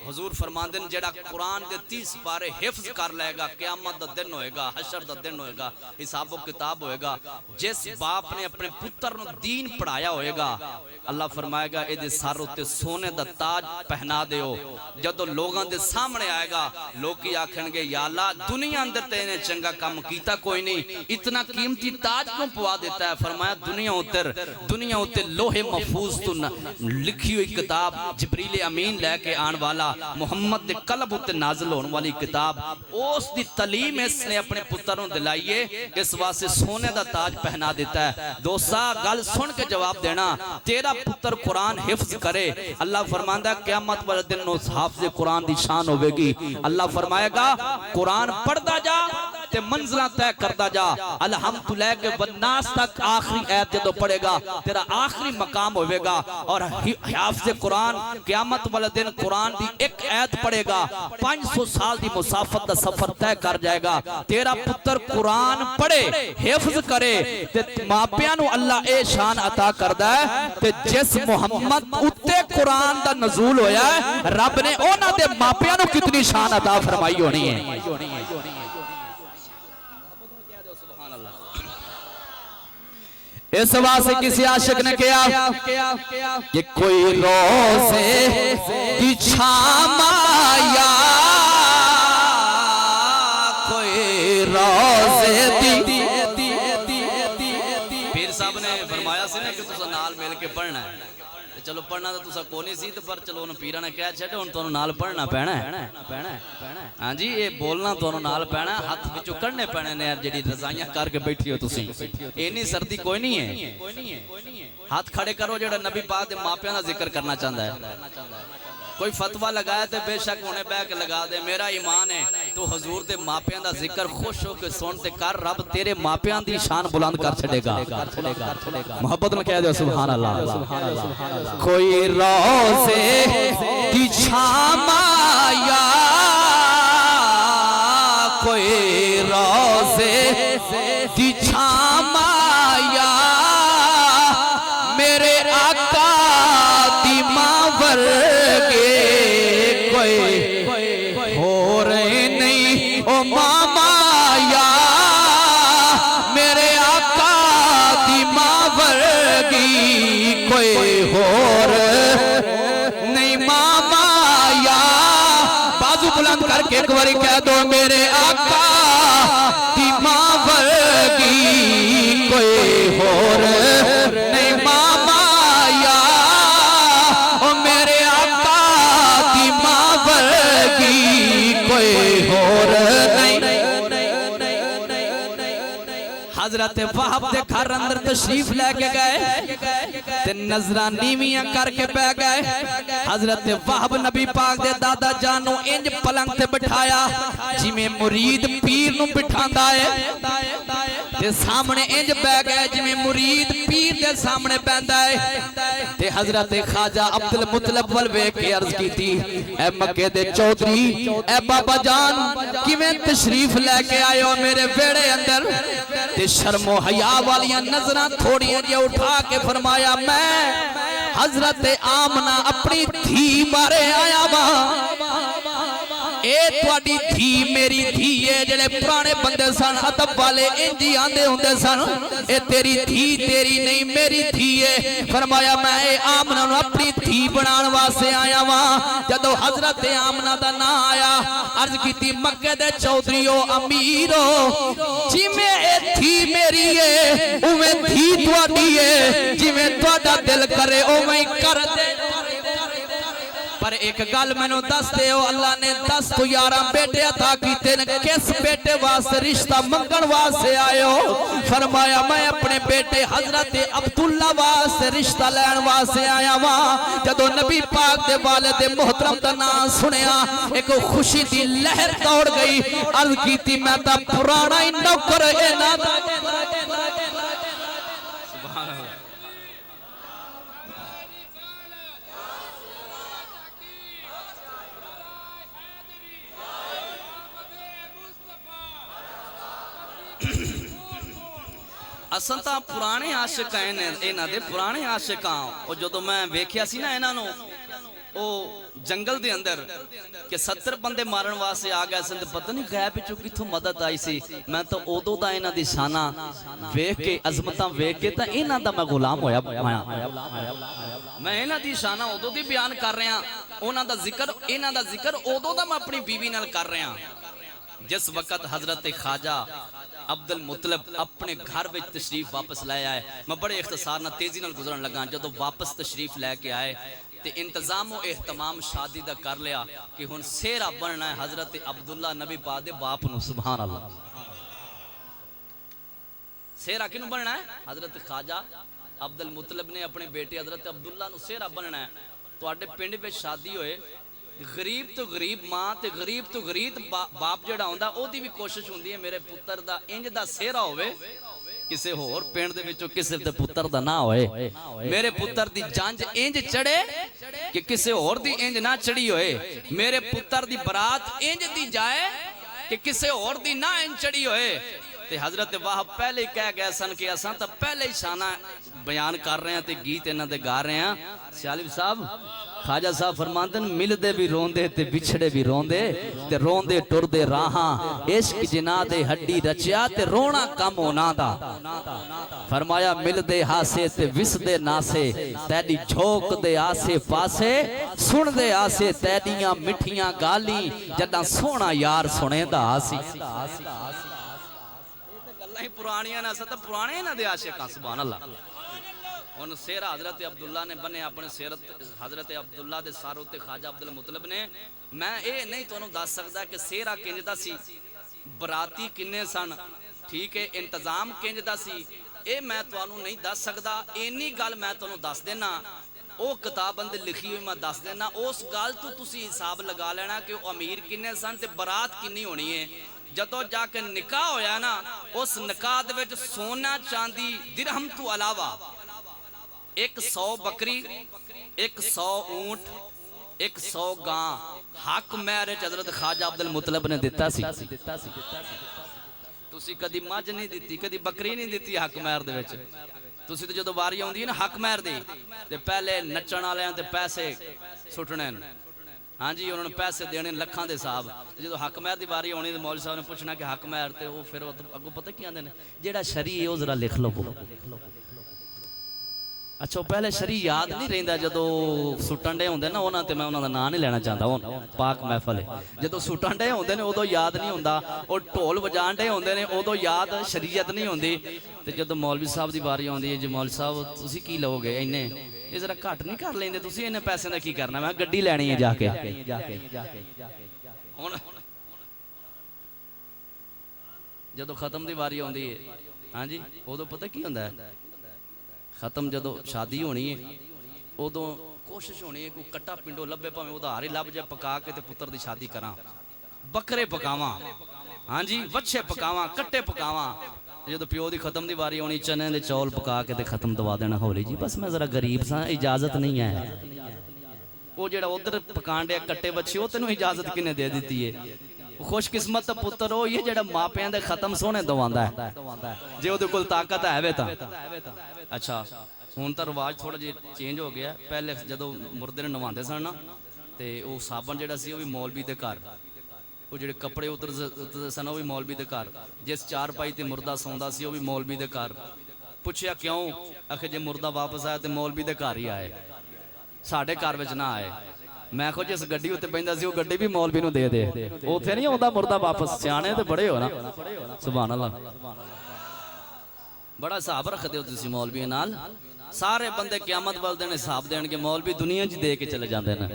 हुजूर फरमांदे ने जेड़ा कुरान दे 30 पारे हिफ्ज कर लेगा, क़यामत दा दिन होएगा, हशर दा दिन होएगा, हिसाब किताब होएगा। जिस बाप ने अपने पुत्र नु दीन पढ़ाया होएगा, अल्लाह फरमाएगा इहदे सर उत्ते सोने दा ताज पहना दियो। जदों लोगां दे सामने आएगा लोकी आखणगे या अल्लाह दुनिया अंदर ते इहने चंगा काम कीता कोई नहीं, इतना कीमती ताज क्यों पवा देता है? फरमाया दुनिया उत्ते लोहे महफूज तो लिखी हुई किताब जिब्रील अमीन लेके आने वाला मुहम्मद दे कलब उत्ते नाज़िल होने वाली किताब, उस दी तालीम इसने अपने पुत्र नूं दिलाई है, इस वास्ते सोने दा ताज पहना देता है। दोस्ता गल सुन के जवाब देना, तेरा पुत्र कुरान हिफ्ज करे, अल्लाह फरमांदा है क़यामत वाले दिन उस हाफिज़ कुरान दी शान होगी। अल्लाह फरमाएगा कुरान पढ़दा जा ते मंजिला तय करता जा। अल्हम्दुलिल्लाह के वन्नास तक आखिरी आयत जदों पढ़ेगा तेरा आखिरी मकाम होवेगा। और हाफिज़ कुरान क़यामत वाले दिन कुरान दी एक आयत पढ़ेगा 500 साल दी मुसाफत दा सफर तय कर जाएगा। तेरा पुत्र कुरान पढ़े हिफ्ज करे ते मापियां नू अल्लाह ए शान अता करदा है। ते जिस मुहम्मद उत्ते कुरान दा नज़ूल होया है रब ने उन्हां दे मापियां नू कितनी शान अता फरमाई होनी है। इस वास्ते किसी आशिक ने कहा कि कोई रोज़े की छाम आया, कोई रोज़े दी। पीर साहब ने फरमाया सी ना कि तुसा नाल मिल के पढ़ना है। चलो पढ़ना तो तुसा को नहीं सी तो पर चलो उन पीरा ने कहा छे हुण तुहानू नाल पढ़ना पैना है। हां जी ये बोलना तुहानू नाल पैना, हाथ विचों कढ़ने पैने ने। जेडी रजाइयां करके बैठी हो तुसी, इन्नी सर्दी कोई नहीं है। हाथ खड़े करो जेड़ा नबी पाक दे मापियां दा जिक्र करना चाहता है। कोई फतवा लगाया तो बेशक उन्हें बह के लगा दे। मेरा ईमान है तो हजूर दे मापियां दा जिक्र खुश होकर सुन ते कर, रब तेरे मापियां दी शान बुलंद कर छड़ेगा। मोहब्बत में कह दो सुभान अल्लाह। कोई रोज़े की छाम आया, कोई रोज़े की छाम आया, मेरे आका दी मावर के कोई हो रहे नहीं ओ मामा या, मेरे आका दी मावर की कोई और नहीं मामा या। बाजू बुलंद करके एक बारी कह दो मेरे आका दी मावर की कोई और नहीं मामा या, ओ मेरे आका दी मावर की कोई और नहीं। हजरत वहाब दे घर अंदर तशरीफ लेके गए ते नजरां नीवियां करके बह गए। हजरत वहाब नबी पाक दे दादा जान नू इंज पलंग ते बिठाया जिवें मुरीद पीर नू बिठांदा है ते सामने इंज बह गए जिवें मुरीद पीर दे सामने बैठा है। ते हजरत ख्वाजा अब्दुल मुतलब वल वेख के अर्ज कीती, ए मक्के दे चौधरी, ए बाबा जान किवें तशरीफ लेके आए हो मेरे वेड़े अंदर। ते शर्मो हया वालियां नजरां थोड़ियां जी उठा के फरमाया, मैं हजरत आमना अपनी धी बारे आया वा। ए तुहाडी धी मेरी धी है। जेड़े पुराने बंदे सन अदब वाले इंज ही आंदे हुंदे सन, ए तेरी धी तेरी नहीं मेरी धी है। फरमाया मैं ए आमना नू अपनी धी बनाने वास्ते आया वा। जदों हजरत आमना दा नाम आया अर्ज कीती, मक्के दे चौधरीओ अमीरो, जिवें ए धी मेरी है उवें धी तुहाडी है, जिवें तुहाडा दिल करे उवें कर दे। पर एक गल मैनू दस दे, अल्लाह ने 10 तो 11 बेटे अता कीते ने, किस बेटे वास्ते रिश्ता मंगण वास्ते आए हो? फरमाया मैं अपने बेटे हजरत अब्दुल्ला वास्ते रिश्ता लैन वास्ते आया वा। जदों नबी पाक दे वालिद मोहतरम दा नाम सुनिया एक खुशी दी लहर दौड़ गई। अर्ज कीती मैं तां पुराना ही नौकर इन्हां दा। असल तां पुराने आशिक हैं इन्हां दे, पुराने आशिक हां। और जदों मैं वेखिया सी ना इन्हां नूं ओ जंगल दे अंदर कि 70 बंदे मारन वास्ते आ गए सन, पता नहीं गैब विचों कित्थों मदद आई सी। मैं तो उदों दा इन्हां दी शाना वेख के अजमतां वेख के तां इन्हां दा मैं गुलाम होया। मैं इन्हां दी शाना उदों दी बयान कर रहा, उन्हां दा जिक्र इन्हां दा जिक्र उदों दा मैं अपनी बीवी नाल कर रहा जिस वक्त हजरत ख्वाजा अब्दुल मुतलब अपने घर में तशरीफ वापस लाया है। मैं बड़े इख्तिसार नाल तेजी नाल गुजरन लगा। जदों वापस तशरीफ लैके आए तो इंतजाम और एहतमाम शादी दा कर लिया कि हुण सेहरा बनना है हजरत अब्दुल्ला नबी पाक दे बाप नूं। सुभान अल्लाह। सेहरा किनू बनना है? हजरत ख्वाजा अब्दुल मुतलब ने अपने बेटे हजरत अब्दुल्ला नूं सेहरा बनना है। तुहाडे पिंड विच शादी होए गरीब तो गरीब मां ते गरीब तो गरीब बाप जिहड़ा हुंदा ओदी भी कोशिश हुंदी है मेरे पुत्र दा इंज दा सेहरा होवे किसे होर पिंड दे विचों किसे दे पुत्र दा ना होए, मेरे पुत्र दी जंज इंज चढ़े कि किसे होर दी इंज ना चढ़ी होए, मेरे पुत्र दी बरात इंज दी जाए कि किसे होर दी ना इंज चढ़ी होए। ते हजरत वाहब पहले ही कह गए सन कि असां तां पहले ही शाना बयान कर रहे हैं ते गीत इन्हां दे गा रहे हैं। सियालिब साहब खाजा साहब फरमांदे ने मिलदे भी रोंदे ते बिछड़े भी रोंदे ते रोंदे टुरदे राहां इश्क जिना दे हड्डी रचिया ते रोना कम होना दा। फरमाया मिलदे हासे ते विसदे नासे तैडी झोंक दे आसे पासे सुनदे आसे तैडियां मिठियां गाली जदां सोहना यार सुनेंदा आसी। गल्लां ही पुरानियां ने अस तां पुराने इन्हां दे आशिक सुभान अल्लाह। उन सेहरा हजरत अब्दुल्ला ने बने अपने सेहरत हजरत अब्दुल्ला दे सार उत्ते ख्वाजा अब्दुल मुतलब ने। मैं ये नहीं तुहानू दस सकदा कि सेहरा किंज दा सी, बराती किन्ने सन, ठीक है, इंतजाम किंज दा सी, ये मैं तुहानू नहीं दस सकदा। इन्नी गल मैं तुहानू दस देना, वो किताब अंदर लिखी हुई मैं दस देना, उस गल तो तुसी हिसाब लगा लेना कि वो अमीर किन्ने सन ते बरात किन्नी होनी है। जदों जाके निकाह होया ना, उस निकाह दे विच सोना चांदी दिरहम तो अलावा 100 बकरी, 100 ऊंट, 100 गां हक महर हजरत ख्वाजा अब्दुल मुतलब ने दिता सी। तुसी कदी मझ नहीं दिती, कदी बकरी नहीं दिती हक महर दे विच। तुसी तो जदों वारी आउंदी है ना हक महर दी ते पहले नचण वालियां ते पैसे सुटने, हाँ जी, उन्होंने पैसे देने लखां दे हिसाब। जो हक महर की वारी आनी तो मौलवी साहब ने पूछना कि हक महर, तो वो फिर अगों पता की आते हैं जेड़ा शरी है वो जरा लिख लो। अच्छा पहले शरी याद नहीं रहिंदा, जदों सुटन डे होंदे ना उन्हां ते मैं उन्हां दा नाम नहीं लेना चाहता, हुण पाक महफल है। जदों सुटन डे होंदे ने उदों याद नहीं हुंदा, और ढोल वजाण डे होंदे ने उदों याद शरीयत नहीं होंदी। ते जदों मौलवी साहब की वारी आउंदी है, जी मौलवी साहब तुसीं की लओगे इन्ने, ये जरा घट नहीं कर लेंदे तुसीं, इन्ने पैसे का की करना, मैं गड्डी लैनी है जाके। हुण जदों खत्म की वारी आउंदी है, हाँ जी, उदों पता की हुंदा है, खत्म जदों शादी होनी है उदों कोशिश होनी है कोई कट्टा पिंडों लभे, भावें उधार ही लभ जाए, पका के ते पुत्र की शादी करा, बकरे पकावा, हाँ जी, वच्छे पकावा, कट्टे पकावा। जो प्यो की खत्म की वारी आनी, चने के चौल पका के ते खत्म दवा देना, हौली जी बस मैं जरा गरीब सा, इजाजत नहीं है। वो जो उधर पकान डे कट्टे बच्चे, वो तेन इजाजत किन्ने दे दी है? खुशकिस्मत पुत्र हो ये जो मापिया के खत्म सोहने दवांदा है, जे उहदे कोल ताकत है तां। अच्छा हुण तां रिवाज थोड़ा जिहा चेंज हो गया, पहले जदों मुर्दे ने नवांदे सन ना, ते वो साबन जिहड़ा सी वो भी मौलवी दे घर, वो जिहड़े कपड़े उतरदे सन वो भी मौलवी दे घर, जिस चारपाई ते मुर्दा सौंदा सी वो भी मौलवी दे घर। पुछया क्यों? आखे जे मुर्दा वापस आया तो मौलवी दे घर ही आए, साडे घर विच ना आए। मैं आखो जिस गड्डी उत्ते बहिंदा सी वो गड्डी भी मौलवी नूं दे दे, उत्थे नहीं आउंदा मुर्दा वापस। सियाणे ते बड़े हो ना, सुभान अल्लाह, बड़ा हिसाब रखदे हो तुसीं मौलवी नाल। सारे बंदे क़यामत वाले दिन हिसाब देणगे, मौलवी दुनिया च दे के चले जांदे ने,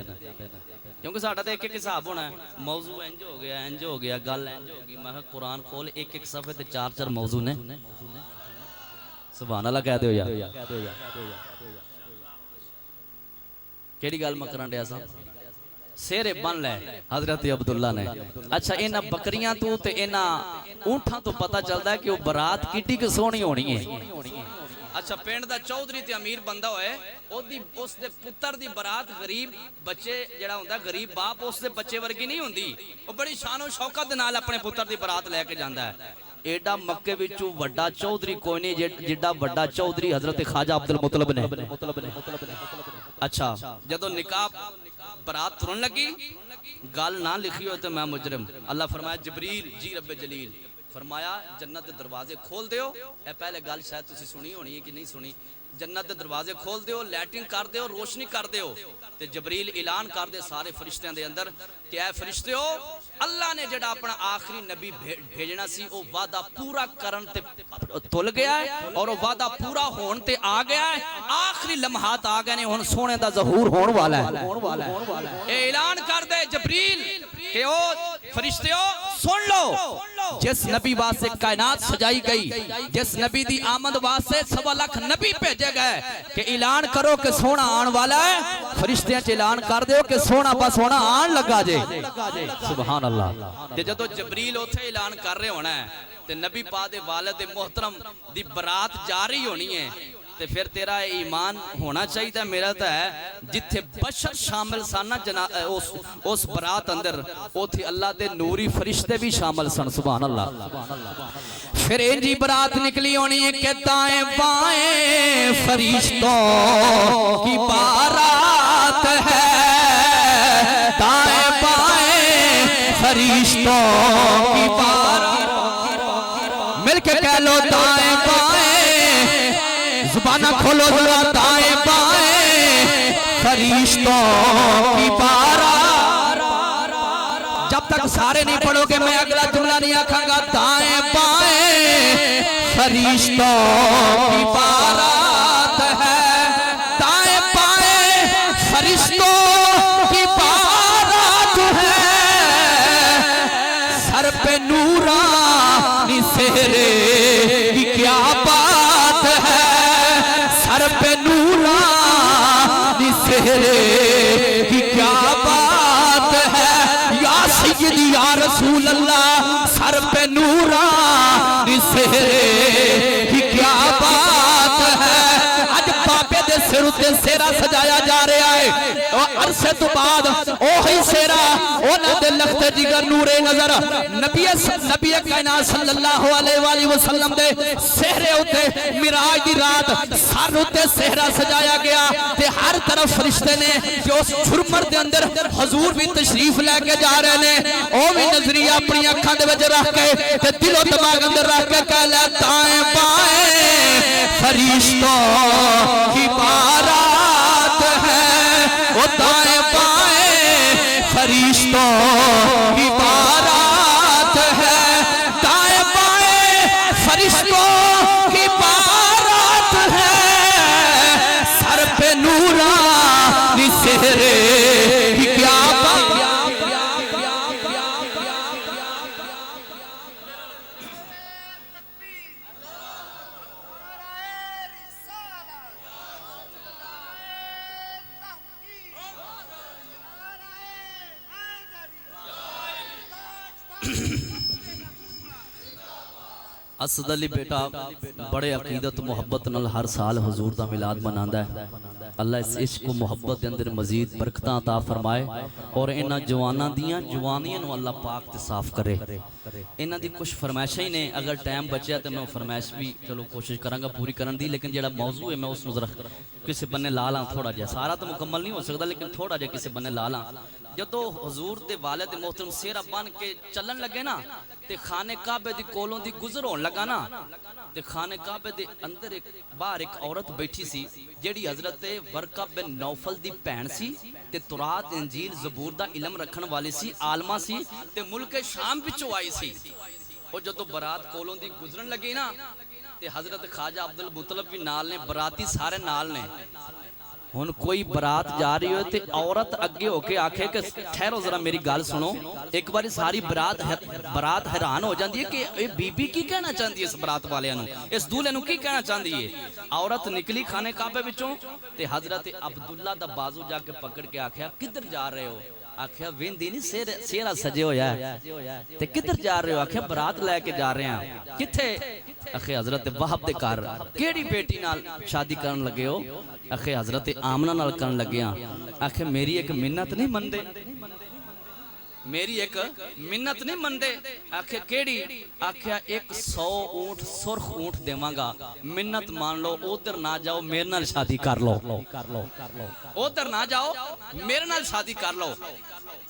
क्योंकि साडा तो एक एक हिसाब होना है। मौजू इंज हो गया, इंज हो गया, गल इंज हो गई। मैं कुरान खोल, एक एक सफ़े ते 4-4 मौजू ने। सुभान अल्लाह कह दो यार, केड़ी गल मैं करन दिया सा? सेहरे बन ले हजरत अब्दुल्ला ने। अच्छा इन्हां बकरियां तो ते इन्हां ऊंठां तो पता चलता है कि वो बरात किड्डी कि सोहनी होनी है। अच्छा पिंड दा चौधरी ते अमीर बंदा होए, ओदी उसदे पुत्र दी बरात गरीब बच्चे जिहड़ा हुंदा गरीब बाप उसदे बच्चे वर्गी नहीं हुंदी, वो बड़ी शानो शौकत दे नाल अपने पुत्र दी बरात लैके जांदा है। एडा मक्के विचों वड्डा चौधरी कोई नहीं जिड्डा वड्डा चौधरी हजरत ख्वाजा अब्दुल मुतलब ने। अच्छा जदों निकाह बरात तुरन लगी, गल ना लिखी हो तो मैं मुजरिम। अल्लाह फरमाया जबरील जी रब्बे जलील फरमाया जन्नत के दरवाजे खोल दियो। ए पहले गल शायद तुसी सुनी होनी है कि नहीं सुनी। जन्नत के दरवाजे खोल दियो, लैट्रिन कर दियो, रोशनी कर दियो। ते जबरील ऐलान कर दे सारे फरिश्तियां दे अंदर कि ऐ फरिश्तियो, अल्लाह ने जेड़ा अपना आखिरी नबी भेजना सी वो वादा पूरा करन ते तुल गया है, और वो वादा पूरा होने ते आ गया है। आखिरी लम्हात आ गए ने, हुण सोने दा ज़हूर होने वाला है। ऐलान कर दे जबरील कि ओ फरिश्तियों सुन लो, जिस नबी वास्ते कायनात सजाई गई, जिस नबी दी आमद वास्ते 1.25 लाख नबी भेजे गए कि ऐलान करो कि सोना आने वाला है, फरिश्तियां च ऐलान कर दो कि सोना बस सोना आन लगा जे। सुभान अल्लाह। ते जदों जबरील उथे ऐलान कर रहे होना है ते नबी पाक दे वालिद मोहतरम दी बरात जा रही होनी है, ते फिर तेरा ईमान होना चाहिए मेरा तो है जिथे बशर शामिल सन जना उस बरात अंदर उथे अल्लाह दे नूरी फरिश्ते भी शामिल सन। सुभान अल्लाह। फिर इंजी बरात निकली होनी है कि दाएं बाएं फरिश्तों की बारात है, दाएं बाएं फरिश्तों की बारात, मिलके कह लो दाएं बाएं, जुबाना खोलो जरा, दाएं बाएं फरिश्तों की बारात। जब तक सारे नहीं पढ़ोगे मैं अगला जुमला नहीं आखांगा। दाएं बाएं फरिश्तों की बारात है, दाएं बाएं फरिश्तों की बारात है, सर पे नूरानी सेहरे की क्या बात है, सर पे नूरानी सेहरे की क्या बात है, या सय्यदी या रसूल अल्लाह, सर पे नूरानी सेहरे की क्या बात है। अज बाबे दे सिर उत्ते सेहरा सजाया जा रहा है और अरसे तो बाद ओही सेहरा उन्हां दे लखते जिगर नूरे नजर नबी कायनात सल्लल्लाहु अलैहि वसल्लम दे सेहरे उत्ते मिराज दी रात सर उत्ते सेहरा सजाया गया ते हर तरफ फरिश्ते ने कि उस झुरमर दे अंदर हुजूर भी तशरीफ लेके जा रहे ने, ओ भी नजरिया अपनी अखां दे विच रख के ते दिलो दिमाग अंदर रख के कह ले दाएं बाएं फरिश्तों की बारात है, ओ दाएं बाएं फरिश्तों की बारात है, दाएं बाएं फरिश्तों की बारात है, सर पे नूरानी सेहरे की क्या बात। असद अली बेटा बड़े अकीदत मुहब्बत नाल हर साल हुजूर दा मिलाद मनांदा है। अल्लाह इस इश्क को मुहब्बत दे अंदर मजीद बरकतां अता फरमाए और इन्हां जवानां दियां जवानियां नूं अल्लाह पाक ते साफ करे। इन्हां दी कुछ फरमाइशां ही ने, अगर टाइम बचिया तो मैं फरमाइश भी चलो कोशिश करांगा पूरी करन दी, लेकिन जेड़ा मौजू है मैं उस नूं जरा किसी बन्ने ला लां, थोड़ा जिहा सारा तो मुकम्मल नहीं हो सकता लेकिन थोड़ा जिहा किसी बन्ने ला लां। जदों हुजूर दे वालिद मोहतरम सेहरा बन के चलन लगे ना ते खाने काबे दी कोलों दी गुजर होने लगा ना, ते खाने काबे दे अंदर एक बाहर एक औरत बैठी सी जेड़ी हजरत वरका बिन नौफल दी भैन सी ते तुरात इंजील ज़बूर दा इलम रखन वाली सी, आलमा सी ते मुल्क शाम विचों आई सी। और जदों बरात कोलों दी गुजरन लगी ना ते हजरत ख्वाजा अब्दुल मुतलब भी नाल ने, बराती सारे नाल ने। हुन कोई बरात जा रही हो ते औरत अगे होके आखे कि ठहरो जरा मेरी गल सुनो। एक बार सारी बरात हैरान हो जाती है कि ये बीबी की कहना चाहती है, इस बरात वाले इस दूल्हे नूं की कहना चाहती है। औरत निकली खाने काबे विचों ते हजरत अब्दुल्ला दा बाजू जाके पकड़ के आख्या किधर जा रहे हो? आख्या वेंदी नहीं सेहरा सजे होया ते किधर जा रहे हो? आख्या बरात लैके जा रहे हैं। किथे? आखे हजरत वहाब दे घर। केड़ी बेटी नाल शादी करन लगे हो? आखे हजरत आमना नाल करन लगे हां। आखे मेरी एक मिन्नत नहीं मनदे? मेरी एक मिन्नत नहीं मनदे? आखे केड़ी? आख्या 100 ऊंट सुर्ख ऊंट देवांगा, मिन्नत मान लो, उधर ना जाओ मेरे नाल शादी कर लो, उधर ना जाओ मेरे नाल शादी कर लो।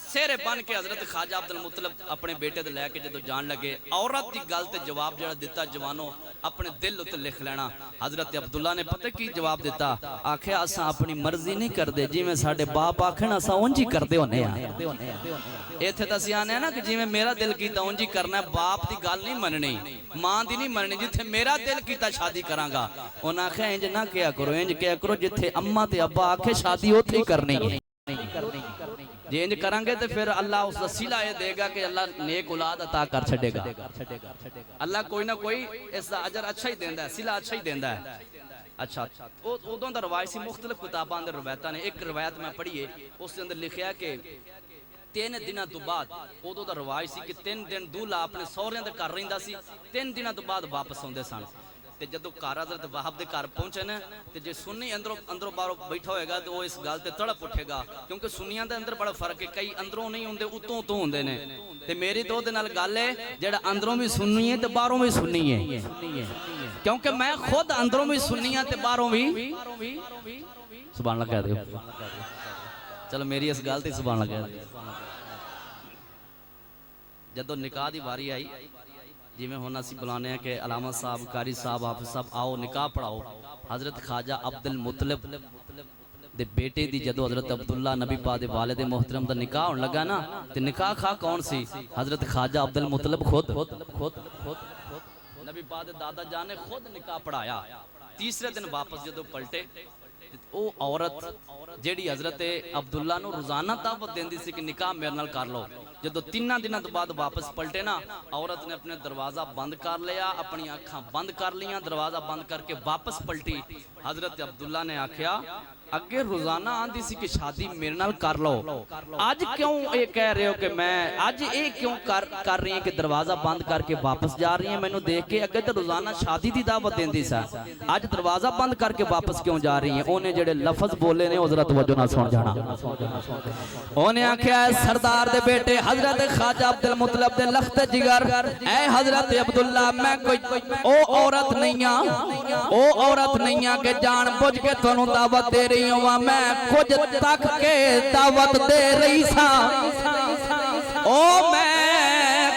सेहरे बन के हजरत ख्वाजा अब्दुल मुतलब अपने बेटे दे लैके जदों जान लगे, औरत की गल ते जवाब जड़ा दिता जवानों अपने दिल उत्ते लिख लेना। हजरत अब्दुल्ला ने पता की जवाब दिता? आख्या असां अपनी मर्जी नहीं करते, जिवें साडे बाप आखण असां उंज ही करदे होने आ। इत्थे तां असीं आने ना कि जिवें मेरा दिल कीता उंज ही करना, बाप दी गल नहीं मननी, मां दी नहीं मननी। जिथे मेरा दिल कीता शादी करांगा। उन्हां आख्या इंज ना कहा करो, इंज कहा करो जिथे अम्मा ते अब्बा आखे शादी उत्थे ही करनी है। जे इंज करांगे तो फिर अल्लाह उसका सिला ये देगा कि अल्लाह नेक औलाद अता कर छड़ेगा। अल्लाह कोई ना कोई इसका अजर अच्छा ही देंदा है, सिला अच्छा ही देंदा है। अच्छा उदों का रवायत सी मुख्तलिफ किताबां दे रवायतां ने। एक रवायत मैं पढ़ी है, उसके अंदर लिखा कि 3 दिनों तो बाद उदों का रवाज सी कि 3 दिन दूल्हा अपने सौहरिਆਂ ਦੇ घर रहिंदा सी, 3 दिनों तो बाद वापस आउंदे सन। ते जदों घर हज़रत वाहब दे घर पहुंचे ने ते जे सुन्नी अंदरों बाहरों बैठा होएगा तो वो इस गल ते तड़प उठेगा, क्योंकि सुन्नियां दे अंदर बड़ा फर्क है, कई अंदरों नहीं होंदे उतों उतों होंदे ने। ते मेरी तो ओदे नाल गल है जेड़ा अंदरों भी सुन्नी है ते बाहरों भी सुन्नी है, क्योंकि मैं खुद अंदरों भी सुन्नी हां ते बाहरों भी सुभान अल्लाह कह दो। चलो मेरी इस गल ते सुभान अल्लाह कह दो। जदों निकाह दी वारी आई, जिमें हुण असीं बुलाने कि अलामा साहब, कारी साहब, आप सब आओ निकाह पढ़ाओ। हज़रत ख्वाजा अब्दुल मुतलिब दे बेटे दी जदों हज़रत अब्दुल्ला नबी पाक दे वालिद मोहतरम दा निकाह होने लगा ना, ते निकाह खा कौन सी? हज़रत ख्वाजा अब्दुल मुतलिब खुद नबी पाक दे दादा जान ने खुद निकाह पढ़ाया। तीसरे दिन वापस जदों पलटे, वो औरत जेड़ी हज़रत अब्दुल्ला नूं रोजाना दावत देंदी सी कि निकाह मेरे नाल कर लो, जदों 3 दिनों तो बाद वापस पलटे ना, औरत ने अपने दरवाजा बंद कर लिया, अपनी अखां बंद कर लिया, दरवाजा बंद करके वापस पलटी। हज़रत अब्दुल्ला ने आख्या अगे रोजाना आंदी सी कि शादी मेरे नाल कर लो, आज क्यों ये कह रहे हो कि मैं आज ये क्यों कर रही है कि दरवाजा बंद करके वापस जा रही है? मैनू देख के अगे तो रोजाना शादी की दावत देंदी सा, आज दरवाजा बंद करके वापस क्यों जा रही है? उन्हें जेडे लफज बोले ने उजरा तवज्जो नाल सुन जाना। उन्हें आख्या सरदार दे बेटे हज़रत ख्वाजा अब्दुल मुतलिब दे लखत जिगर, ऐ हज़रत अब्दुल्ला मैं कोई ओ औरत नहीं हां, ओ औरत नहीं हां कि जान बुझ के तुहानू दावत दे रही हूं, मैं कुछ तक के दावत दे रही सा, ओ मैं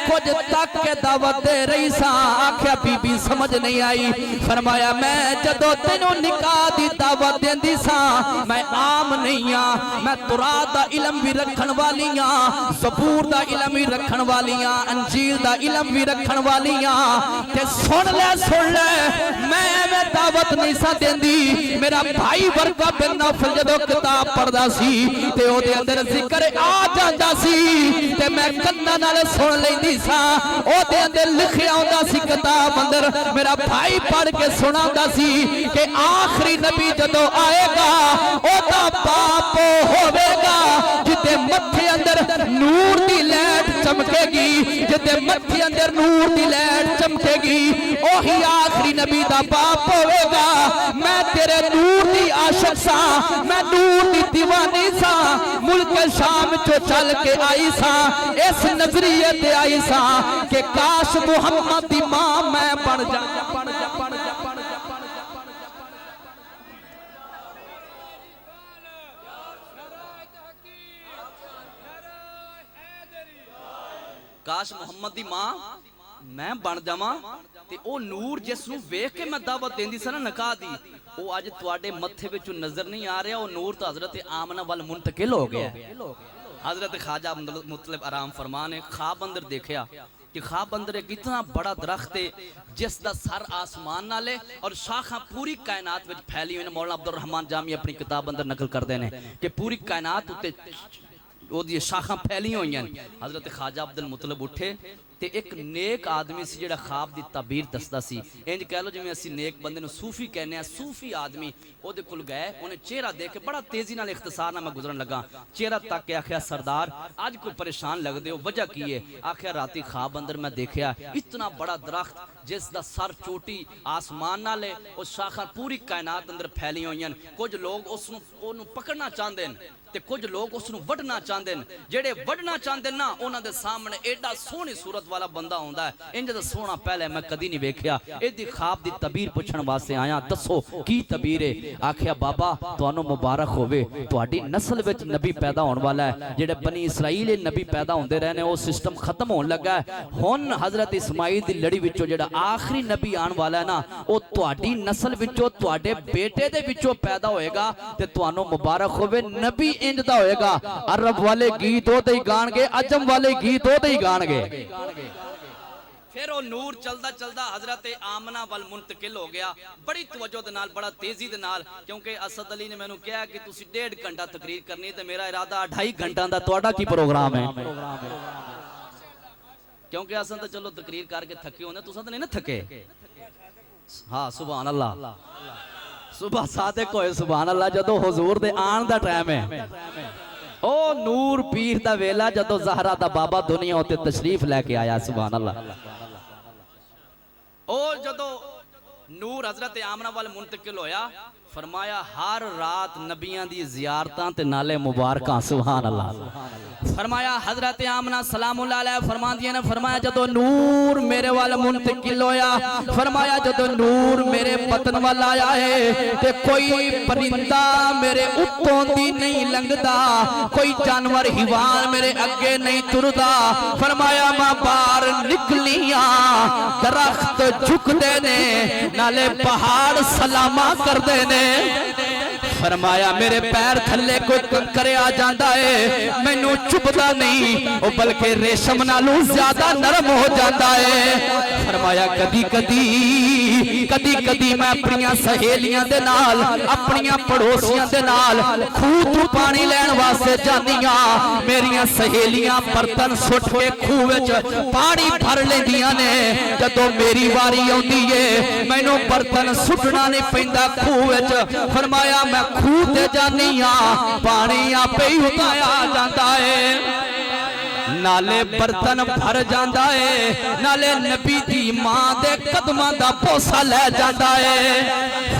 कुछ तक के दावत दे रही सा। आख्या बीबी समझ नहीं आई, फरमाया मैं जदों तेनू निकाह दी दावत देंदी सा मैं आम नहीं हां, मैं तुरात दा इलम भी रखण वाली हां, ज़बूर दा इलम भी रखण वाली हां, अंजील दा इलम भी रखण वाली हां। ते सुन ले मैं एवें दावत नहीं सा देंदी। मेरा भाई वर्का बिन नौफल जदों किताब पढ़दा सी ते ओदे अंदर जिक्र आ जांदा सी ते मैं कन्नां नाल सुन लैंदी सा, ओदे अंदर लिखिया होंदा सी किताब अंदर, मेरा भाई पढ़ के सुनांदा सी कि आखिरी नबी जदों आएगा ओदा बाप होवेगा जिते मत्थे अंदर नूर दी लैट चमकेगी, जिते मत्थे अंदर नूर दी लैट चमकेगी ओही आखिरी नबी दा बाप होवेगा। मैं तेरे नूर दी आशिक सा, मैं नूर दी दीवानी सा, मुल्क शाम चो चल के आई सा, इस नजरिए ते आई सा कि काश मुहम्मद दी मां मैं बन जा। काश मुहम्मद दी मां मैं बन जावां ते ओ नूर जिस नूं वेख के मैं दावत देंदी सी ना निकाह दी, ओ अज तुहाडे मत्थे विचों नजर नहीं आ रहा, ओ नूर तो हज़रत आमना वल मुंतकिल हो गया। हज़रत ख्वाजा अब्दुल मुतलिब आराम फरमा ने ख्वाब अंदर देखा कि ख्वाब अंदर एक इतना बड़ा दरख्त है जिसका सर आसमान नाल है और शाखा पूरी कायनात में फैली हुई। मौलाना अब्दुल रहमान जामी अपनी किताब अंदर नकल करते हैं कि पूरी कायनात उत्ते ओदी शाखा फैली हुई हैं। हज़रत ख्वाजा अब्दुल मुतलिब उठे ते एक नेक आदमी सी जिहड़ा ख्वाब दी ताबीर दसदा सी, इंज कह लो जिवें असीं नेक बंदे नूं सूफी कहने आ, सूफी आदमी ओदे कोल गए, उन्हें चेहरा देख के बड़ा तेजी नाल इख्तिसार नाल मैं गुजरन लगा, चेहरा तक के आख्या सरदार अज कोई परेशान लगदे हो, वजह की है? आख्या राती ख्वाब अंदर मैं देखा इतना बड़ा दरख्त जिसका सर चोटी आसमान नाल है और शाखा पूरी कायनात अंदर फैली हुई हैं। कुछ लोग उसनूं पकड़ना चाहते हैं ते कुछ लोग उसनूं वढ़ना चाहते हैं। जेड़े वढ़ना चाहते हैं ना उन्हां दे सामने एडा सोहनी सूरत वाला बंदा होंदा है, इंज दा सोहना पहले मैं कदी नहीं वेख्या। इहदी ख्वाब दी तबीर पुछण वास्ते आया, दसो की तबीर है? आख्या बाबा तुहानूं मुबारक होवे, तुहाडी नस्ल विच नबी पैदा होने वाला है। जेड़े बनी इसराइल नबी पैदा होंदे रहने वो सिस्टम खत्म होने लगा है। हुण हज़रत इस्माइल दी लड़ी विचों जेड़ा आखिरी नबी आने वाला है ना, वो तुहाडी नस्ल विचों तुहाडे बेटे दे विचों पैदा होएगा ते तुहानूं मुबारक होवे। नबी इंज दा होएगा, अरब वाले गीत ओदे ही गाणगे, अजम वाले गीत ओदे ही गाणगे। फिर वो नूर चलदा चलदा हजरत आमना वाल मुंतकिल हो गया बड़ी तवज्जो दे नाल बड़ा तेजी दे नाल क्योंकि असद अली ने मैनू कहा कि तुसी 1.5 घंटा तकरीर करनी ते मेरा इरादा 2.5 घंटा दा तुहाडा की प्रोग्राम है क्योंकि असन तो चलो तकरीर करके थके होने तुसा तो नहीं ना थके हाँ सुभान अल्लाह सुबह सादिक होए सुभान अल्लाह जदों हुजूर दे आन दा टाइम है ओ नूर पीर दा वेला जदों ज़हरा दा बाबा दुनिया उत्ते तशरीफ लेके आया सुभान अल्लाह और जदों नूर हजरत आमना वाल मुंतकिल होया फरमाया हर रात नबियां दी ज़ियारतां ते नाले मुबारकां सुभान अल्लाह फरमाया हजरत आमना सलामुल्लाह अलैह फरमांदियां ने फरमाया जदों नूर मेरे वाल मुंतकिल होया फरमाया जदों नूर मेरे बतन वाल आया है ते कोई परिंदा मेरे उत्तों दी नहीं लंघदा कोई जानवर हिवान मेरे अगे नहीं तुरदा फरमाया मैं बाहर निकलियां दरख्त झुकदे ने नाले पहाड़ सलामा करदे ने फरमाया मेरे पैर थले कोई कंकर आ जाता है मैनू चुभदा नहीं ओ बल्कि रेशम नालों ज्यादा नरम हो जाता है फरमाया कदी कदी कदी कदी मैं अपनी सहेलियां दे नाल अपनी पड़ोसियां दे नाल खूह तो पानी लैण वास्ते जांदियां मेरियां सहेलियां बर्तन सुट के खूह विच पानी भर लैंदियां ने जदों मेरी वारी आउंदी है मैनू बर्तन सुटना नहीं पैंदा खूह विच फरमाया मैं खूह ते जानी पानी आपे ही उताया जाता है नाले बर्तन भर जाता है नाले नबी दी मां दे कदमां दा पोसा ले जाता है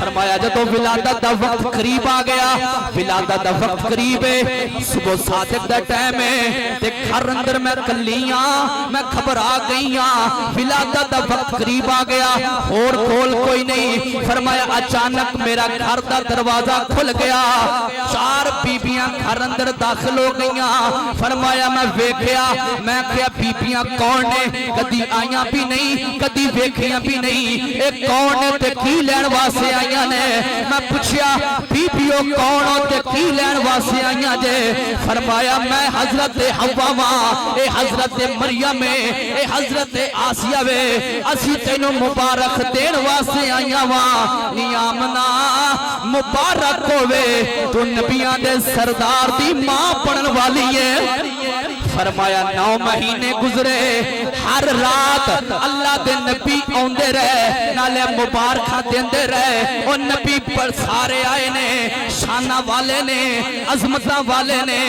फरमाया जदों विलादत दा वक्त करीब आ गया विलादत दा वक्त करीब है सुबह सादिक दा टाइम है ते घर अंदर मैं कल्लियां मैं घबरा गईयां विलादत दा वक्त करीब आ गया और कोल कोई नहीं फरमाया अचानक मेरा घर दा दरवाजा खुल गया 4 बीबियां घर अंदर दाखिल हो गईयां फरमाया मैं वेखिया मैं क्या बीबियां कौन ने कदी आईयां भी नहीं कदी वेखियां भी नहीं ए कौन ने ते की लैण वास्ते आईयां ने मैं पूछया बीबियो कौन हो ते की लैण वास्ते आईयां जे फरमाया मैं हजरत हव्वा वां ए हजरत मरियम है ए हजरत आसिया वे असी तैनू मुबारक देण वास्ते आईयां वां नी आमना मुबारक होवे तू नबियां दे सरदार दी मां बनन वाली है फरमाया 9 महीने गुजरे हर रात अल्लाह दे नबी आउंदे रहे नाले मुबारकां देंदे रहे ओ नबी पर सारे आए ने शाना वाले ने अजमतां वाले ने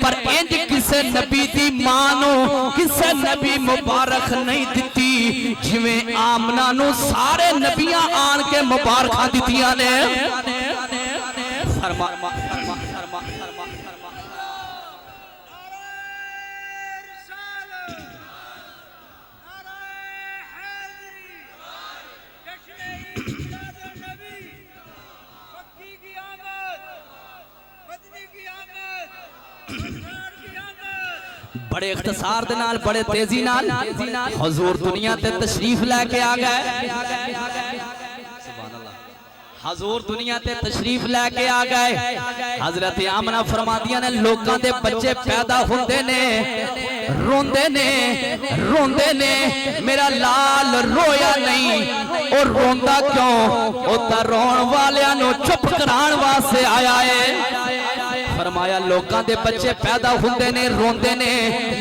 पर इंज किसे नबी दी मां नू किसे नबी मुबारक नहीं दिती जिवें आमना नू सारे नबियां आन के मुबारकां दितियां ने फरमा बड़े इख्तिसार दे नाल बड़े तेजी नाल हुजूर दुनिया ते तशरीफ लेके आ गए हुजूर दुनिया ते तशरीफ लेके आ गए हजरत आमना फरमादियां ने लोकां दे बच्चे पैदा होंदे ने रोंदे ने मेरा लाल रोया नहीं और रोंदा क्यों ओ ता रोण वालियां नु चुप कराण वास्ते आया है फरमाया लोकां दे बच्चे पैदा हुंदे ने रोंदे ने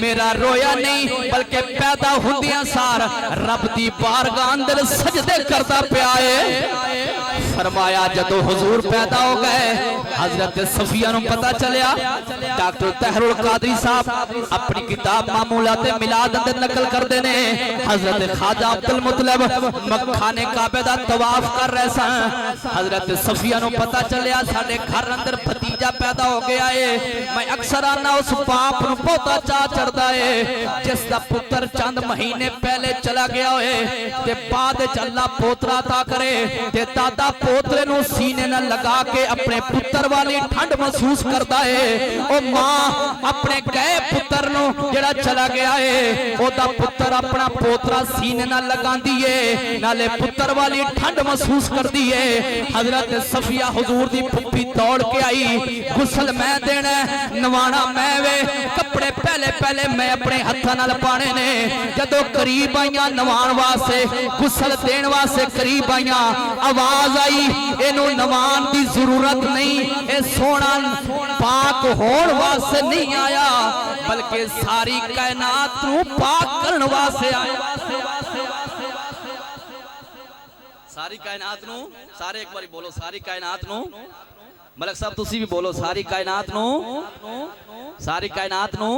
मेरा रोया नहीं बल्कि पैदा हुंदियां सार रब दी बारगाह अंदर सजदे करदा पिया है फरमाया जदों हुजूर पैदा हो गए हजरत सफिया नु पता चलिया डॉक्टर तहरुल कादरी साहब अपनी किताब मामूलात मिलाद अंदर नकल करते ने हजरत ख्वाजा अब्दुल मुतलब मक्खाने काबे दा तवाफ कर रहे सन हजरत सफिया नु पता चलिया साडे घर अंदर भतीजा पैदा हो गया है मैं अक्सर आना उस बाप नु बहुता चा चढ़दा है जिस दा पुत्र चंद महीने पहले चला गया होए ते बाद च अल्लाह पोतरा अता करे ते दादा पोतरे नु सीने नाल लगा के अपने पुत्र वाली ठंड महसूस करता है। ओ मां अपने गए पुत्र नु जेड़ा चला गया है ओदा पुत्र अपना पोतरा सीने नाल लगांदी है, नाले पुत्र वाली ठंड महसूस करदी है। हजरत सफिया हुजूर दी फुफी दौड़ के आई, गुसल मैं देना, नवाना मैं वे, कपड़े पहले पहले मैं अपने हत्थां नाल पाने ने। जदों करीब आईयां नवाण वास्ते, गुसल देण वास्ते करीब आईयां, आवाज आई इनू नवान की जरूरत नहीं, ए सोना पाक होण वास्ते नहीं आया बल्कि सारी कायनात नू पाक करन वास्ते आया। सारी कायनात नू, सारे एक बारी बोलो सारी कायनात नू, मलक साहब तुसी भी बोलो सारी कायनात नू, सारी कायनात नू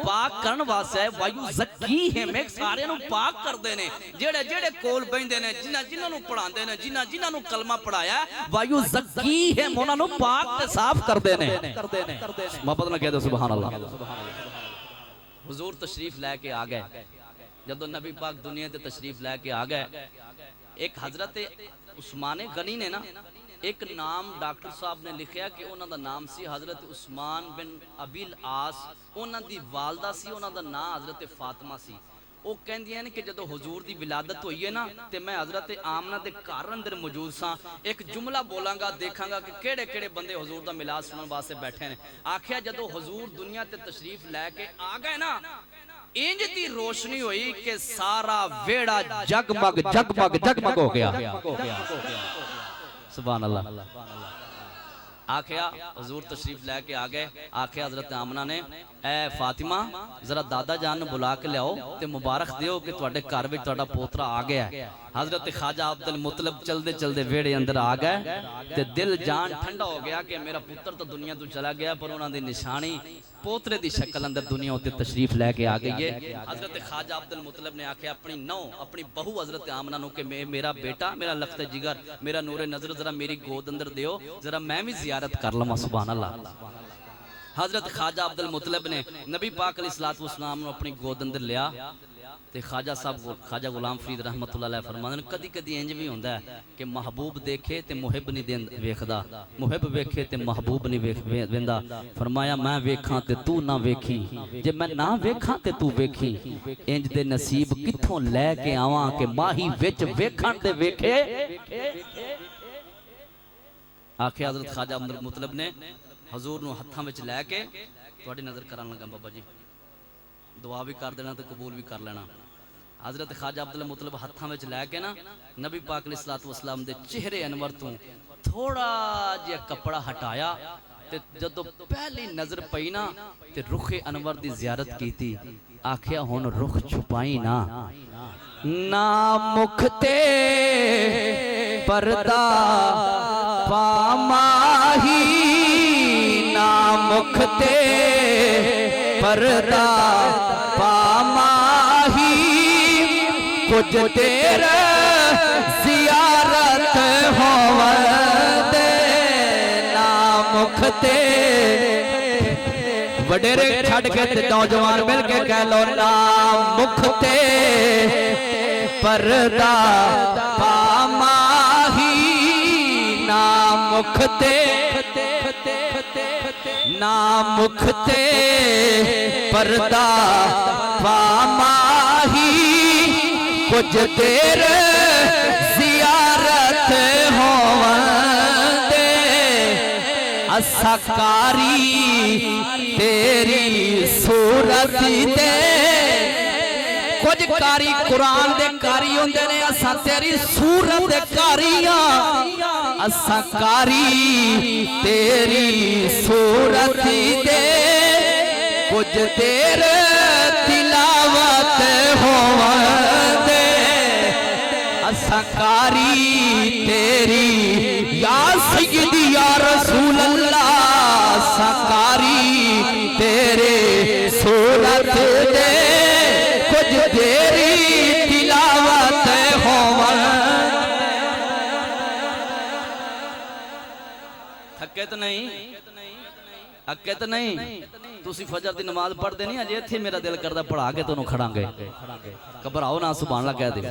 पाक करन वास्ते वायु ज़की है मैं सारे नु पाक करदे ने। जेड़े जेड़े कोल बैठे ने, जिन्हां जिन्हां नु पढ़ांदे ने, जिन्हां जिन्हां नु कलमा पढ़ाया, वायु ज़की है उन्हां नु पाक ते साफ करदे ने। मोहब्बत नाल कह दो सुभान अल्लाह। हुजूर तशरीफ लेके आ गए, जदों नबी पाक दुनिया ते तशरीफ लेके आ गए, एक हजरत उस्मान गनी ने ना एक नाम डॉक्टर साहब ने लिखा कि उन्होंने नाम सी हजरत उस्मान बिन अबिल आस, उन्होंने दी वालदा सी, उन्होंने नाम हजरत फातिमा सी। वो कहंदियां ने कि जदों हुजूर दी विलादत हुई है ना ते मैं हजरत आमना दे घर अंदर मौजूद सा, एक जुमला बोलांगा, देखांगा कि केड़े केड़े बंदे हुजूर दा मिलाद सुनने वास्ते बैठे ने। आखिया जदों हुजूर दुनिया ते तशरीफ लैके आ गए ना, इंज दी रोशनी हुई कि सारा वेड़ा जगमग जगमग जगमग हो गया। सुभान अल्लाह। आखिया हुजूर तशरीफ लेके आ गए, आखिया हजरत आमना ने ए फातिमा जरा दादा जान बुला के लियाओ ते मुबारक दियो कि तुहाडे घर विच तुहाडा पोतरा आ गया है। हजरत ख्वाजा अब्दुल मुतलब चलते चलते वेड़े अंदर आ गए ते दिल जान ठंडा हो गया कि मेरा पुत्र तो दुनिया तो चला गया पर उन्होंने निशानी पोतरे की शक्ल अंदर दुनिया उत्ते तशरीफ लैके आ गई है। हजरत ख्वाजा अब्दुल मुतलब ने आख्या अपनी नौ अपनी बहू हजरत आमना नु कि मेरा बेटा, मेरा लख्त जिगर, मेरा नूरे नजर जरा मेरी गोद अंदर दियो, जरा मैं भी जियारत कर लवां। सुभान अल्लाह। हजरत ख्वाजा अब्दुल मुतलब ने नबी पाक अलैहिस्सलातु वस्सलाम अपनी गोद अंदर लिया ते ख्वाजा साहब ख्वाजा गुलाम फरीद रहमतुल्लाह अलैह फरमांदे ने कदी कदी इंज भी होंदा है कि महबूब देखे ते मुहिब नहीं वेखदा, मुहिब वेखे ते महबूब नहीं वेंदा। फरमाया मैं वेखां ते तू ना वेखी, जे मैं ना वेखां ते तू वेखी, इंज दे नसीब कित्थों लैके आवां कि माही विच वेखण ते वेखे। आखे हजरत ख्वाजा अब्दुल मुतलब ने हजूर नूं हत्थां विच लैके तुहाडी नज़र करन लगा, बाबा जी दुआ भी कर देना तो कबूल भी कर लेना। हजरत ख्वाजा अब्दुल मुतलब हत्थां विच लैके ना नबी पाक अलैहिस्सलातु वस्सलाम दे चेहरे अनवर तो थोड़ा जिहा कपड़ा हटाया ते जदों पहली नजर पई ना ते रुखे अनवर दी ज़ियारत कीती। आखिया हुण रुख छुपाई ना, ना मुख ते पर्दा पामाही, ना मुख ते पर्दा पामाही, कुछ देर जियारत होवंदे, ना मुख ते वडेरे छड़ के ते नौजवान मिल के कह लो ना मुख ते पर्दा पामाही, ना मुख ते ना मुख ते पर्दा पामाही, कुछ देर जियारत होवंदे, असकारी तेरी सूरत दे। कुछ कारी कुरान दे कारी होंदे ने, असा तेरी सूरत दे कारियां, असा कारी तेरी सूरत दे, कुछ देर तिलावत होवंदे, असा कारी तेरी या सय्यदी या रसूल अल्लाह, असा कारी तेरे सूरत दे, कुछ देरी तिलावत होवंदे। थके तो नहीं, अके तो नहीं, तुसी फजर की नमाज पढ़ते नहीं, अजे इत्थे मेरा दिल करदा पढ़ा के तुहानू खड़ांगे, घबराओ ना, सुभान अल्लाह कह दे।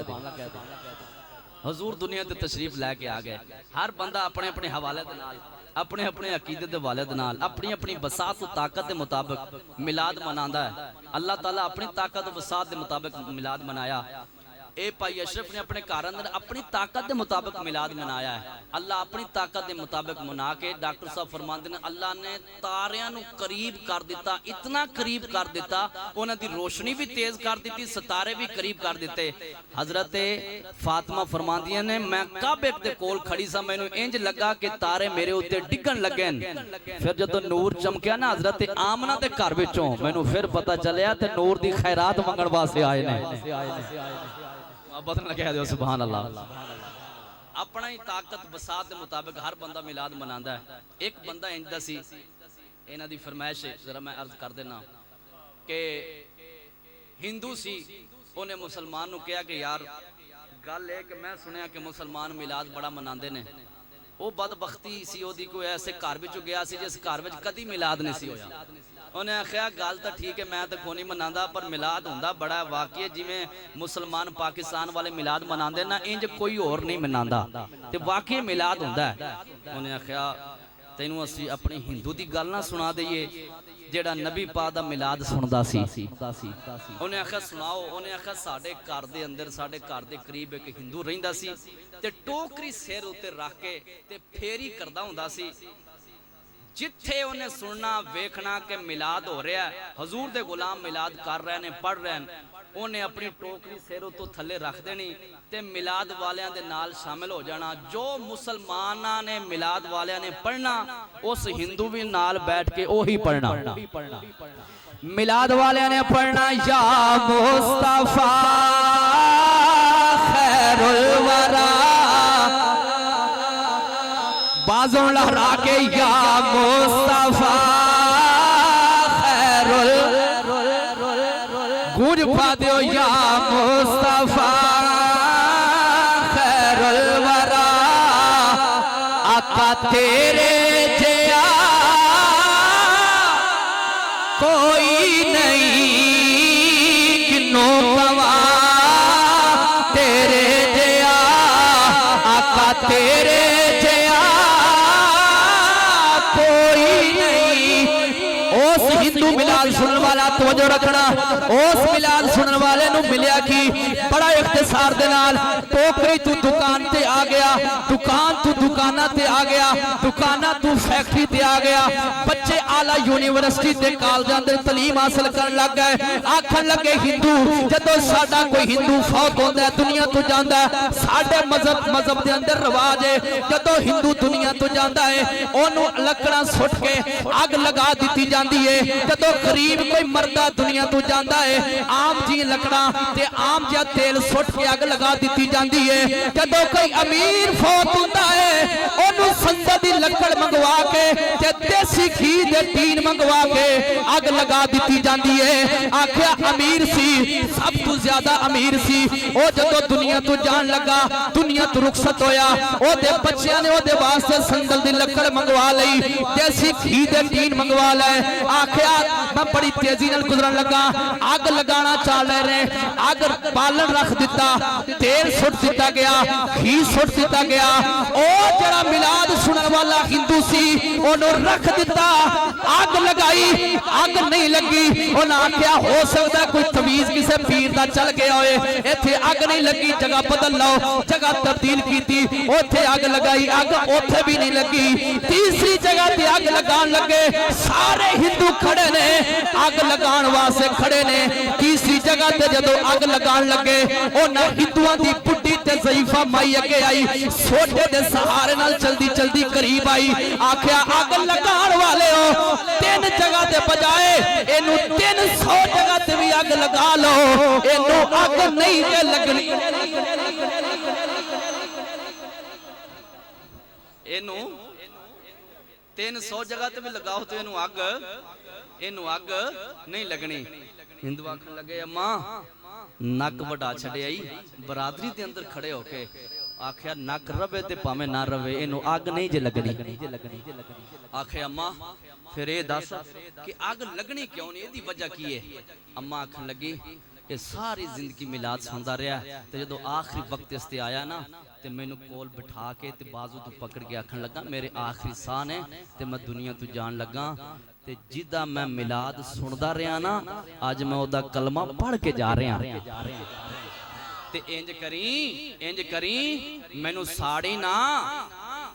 हजूर दुनिया ते तशरीफ लैके आ गए। हर बंदा अपने अपने हवाले दे नाल, अपने अपने अकीदे दे हवाले दे नाल, अपनी अपनी बसात और ताकत के मुताबिक मिलाद मनांदा है। अल्लाह ताला अपनी ताकत और बसात के मुताबिक मिलाद मनाया। ए भाई अशरफ ने अपने घर अंदर अपनी ताकत के मुताबिक मिलाद मनाया है। अल्लाह अपनी ताकत के मुताबिक मना के डॉक्टर साहब फरमाते हैं अल्लाह ने तारियां नू करीब कर दिता, इतना करीब कर दिता, उन्हां दी रोशनी भी तेज कर दी, सितारे भी करीब कर दिते। हजरत फातिमा फरमांदियां ने मैं काबे दे कोल खड़ी सा, मैनू इंज लगा कि तारे मेरे उत्ते डिगन लगे। फिर जदों नूर चमकिया ना हजरत आमना दे घर विचों, मैनू फिर पता चलिया ते नूर दी खैरात मंगण वास्ते आए ने। कह दो सुभान अल्लाह। अपना ही ताकत बसात के मुताबिक हर बंदा मिलाद मनांदा है। एक बंदा इंदा सी, इन्हां दी फरमाइश जरा मैं अर्ज कर देना कि हिंदू सी, उन्हें मुसलमान नू कहा कि यार गल है कि मैं सुनिया कि मुसलमान मिलाद बड़ा मनांदे ने। वो बदबख्ती सी ओदी, कोई ऐसे घर विच गया सी जिस घर विच कदी मिलाद नहीं सी होया। उन्हें आख्या गल तो ठीक है, मैं तो कोई नहीं मनांदा, पर मिलाद हुंदा बड़ा वाकई जिवें मुसलमान पाकिस्तान वाले मिलाद मनांदे ना, इंज कोई होर नहीं मनांदा, ते वाकई मिलाद हुंदा है। उन्हें आख्या तैनू असीं अपनी हिंदू दी गल ना सुना दईए जेड़ा नबी पाक दा मिलाद सुनदा सी। उन्हें आख्या सुनाओ। उन्हें आख्या साडे घर दे अंदर, साडे घर दे करीब एक हिंदू रहिंदा सी, ते टोकरी सिर उत्ते रख के ते फेरी करदा हुंदा सी। जिथे उन्हें सुनना वेखना कि मिलाद हो रहा है, हजूर दे गुलाम मिलाद कर रहे ने, पढ़ रहे हैं, उन्हें अपनी टोकरी सिर तो थले रख देनी ते मिलाद वालियां दे नाल शामिल हो जाना। जो मुसलमाना ने मिलाद वालियां ने पढ़ना, उस हिंदू भी नाल बैठ के ओही पढ़ना। मिलाद वाले ने पढ़ना या मुस्तफा खैरुल वरा, बाजों लहरा के या मुस्तफा खैरुल, गूंज पा दो या मुस्तफा खैरुल वरा, आका तेरे जया कोई नहीं किन्नो कवा, तेरे जया आका तेरे हिंदू मिलाद सुनने वाला तवज्जो रखना। उस मिलाद सुनने वाले नु मिलिया कि बड़ा इख्तिसार दे नाल टोकरी तू दुकान ते आ गया, दुकान तू दुकाना ते आ गया, दुकाना तू फैक्ट्री ते आ गया। बच्चे आला यूनिवर्सिटी ते कॉलेजां दे तालीम हासिल करन लग गए। आखन लगे हिंदू जदों साडा कोई हिंदू फौत होंदा है, दुनिया तो जांदा है, साडे मजहब दे अंदर रिवाज है जदों हिंदू दुनिया तो जांदा है ओनू लकड़ां सुट के अग लगा दित्ती जांदी है। जदों गरीब कोई मरदा दुनिया तो जांदा है, आम जी लकड़ा ते आम जिहा तेल सुट के अग लगा दित्ती जांदी है। जदों कोई अमीर फौत हुंदा है ओनू संदल दी लकड़ मंगवा के ते देसी घी दे टीन मंगवा के अग लगा दित्ती जांदी है। आखिया अमीर सी, सब तो ज्यादा अमीर सी, ओ जदों दुनिया तो जान लगा, दुनिया तो रुखसत होया, ओदे बच्चियां ने ओदे वास्ते संदल दी लकड़ मंगवा लई, देसी घी दे टीन मंगवा ले। आखिया मैं बड़ी तेजी नाल गुजरन लगा, अग लगाना चाल रहे, अग बालन रख दिता, तेल सुट दिता गया, घी सुट दिता गया। ओ जरा मिलाद सुनने वाला हिंदू सी ओनू रख दिता, अग लगाई, अग नहीं लगी। उन्हें आख्या हो सकता कोई तमीज किसी पीर का चल गया होए, इत्थे अग नहीं लगी, जगह बदल लो, जगह तब्दील की, ओथे अग लगाई, अग ओथे भी नहीं लगी। तीसरी जगह ते अग लगान लगे, सारे हिंदू खड़े ने, अग लगान वास्ते खड़े ने। तीसरी जगह ते जदों अग लगान लगे उन्हां हिंदुआं दी बुड्ढी ते ज़ईफा माई अगे आई, सोटे दे सहारे नाल चलदी चलदी करीब आई। आख्या अग लगान वाले हो, 3 जगह ते बजाए इनू 300 जगह ते भी अग लगा लो, इनू अग नहीं जे लगनी। इनू 300 जगह ते भी लगाओ तो इनू अग नहीं लगनी। हिंदू आखन लगे अम्मा नक वडा छड़े आई, बरादरी दे अंदर खड़े होके आख्या नक रवे ते भावें ना रवे, इनू अग नहीं जे लगनी। आखे अम्मा फिर ये दस कि अग लगनी क्यों नहीं, इहदी वजह की है? अम्मा आखन लगी ये सारी जिंदगी मिलाद सुनदा रहा, तो जो आखिरी वक्त इसते आया ना ते मैनू कोल बिठा के ते बाजू तो पकड़ के आखन लगा मेरे आखिरी साह ने ते मैं दुनिया तो जान लगा ते जिदा मैं मिलाद सुनदा रहा ना अज मैं ओदा कलमा पढ़ के जा रहा ते इंज करी मैनू साड़ी ना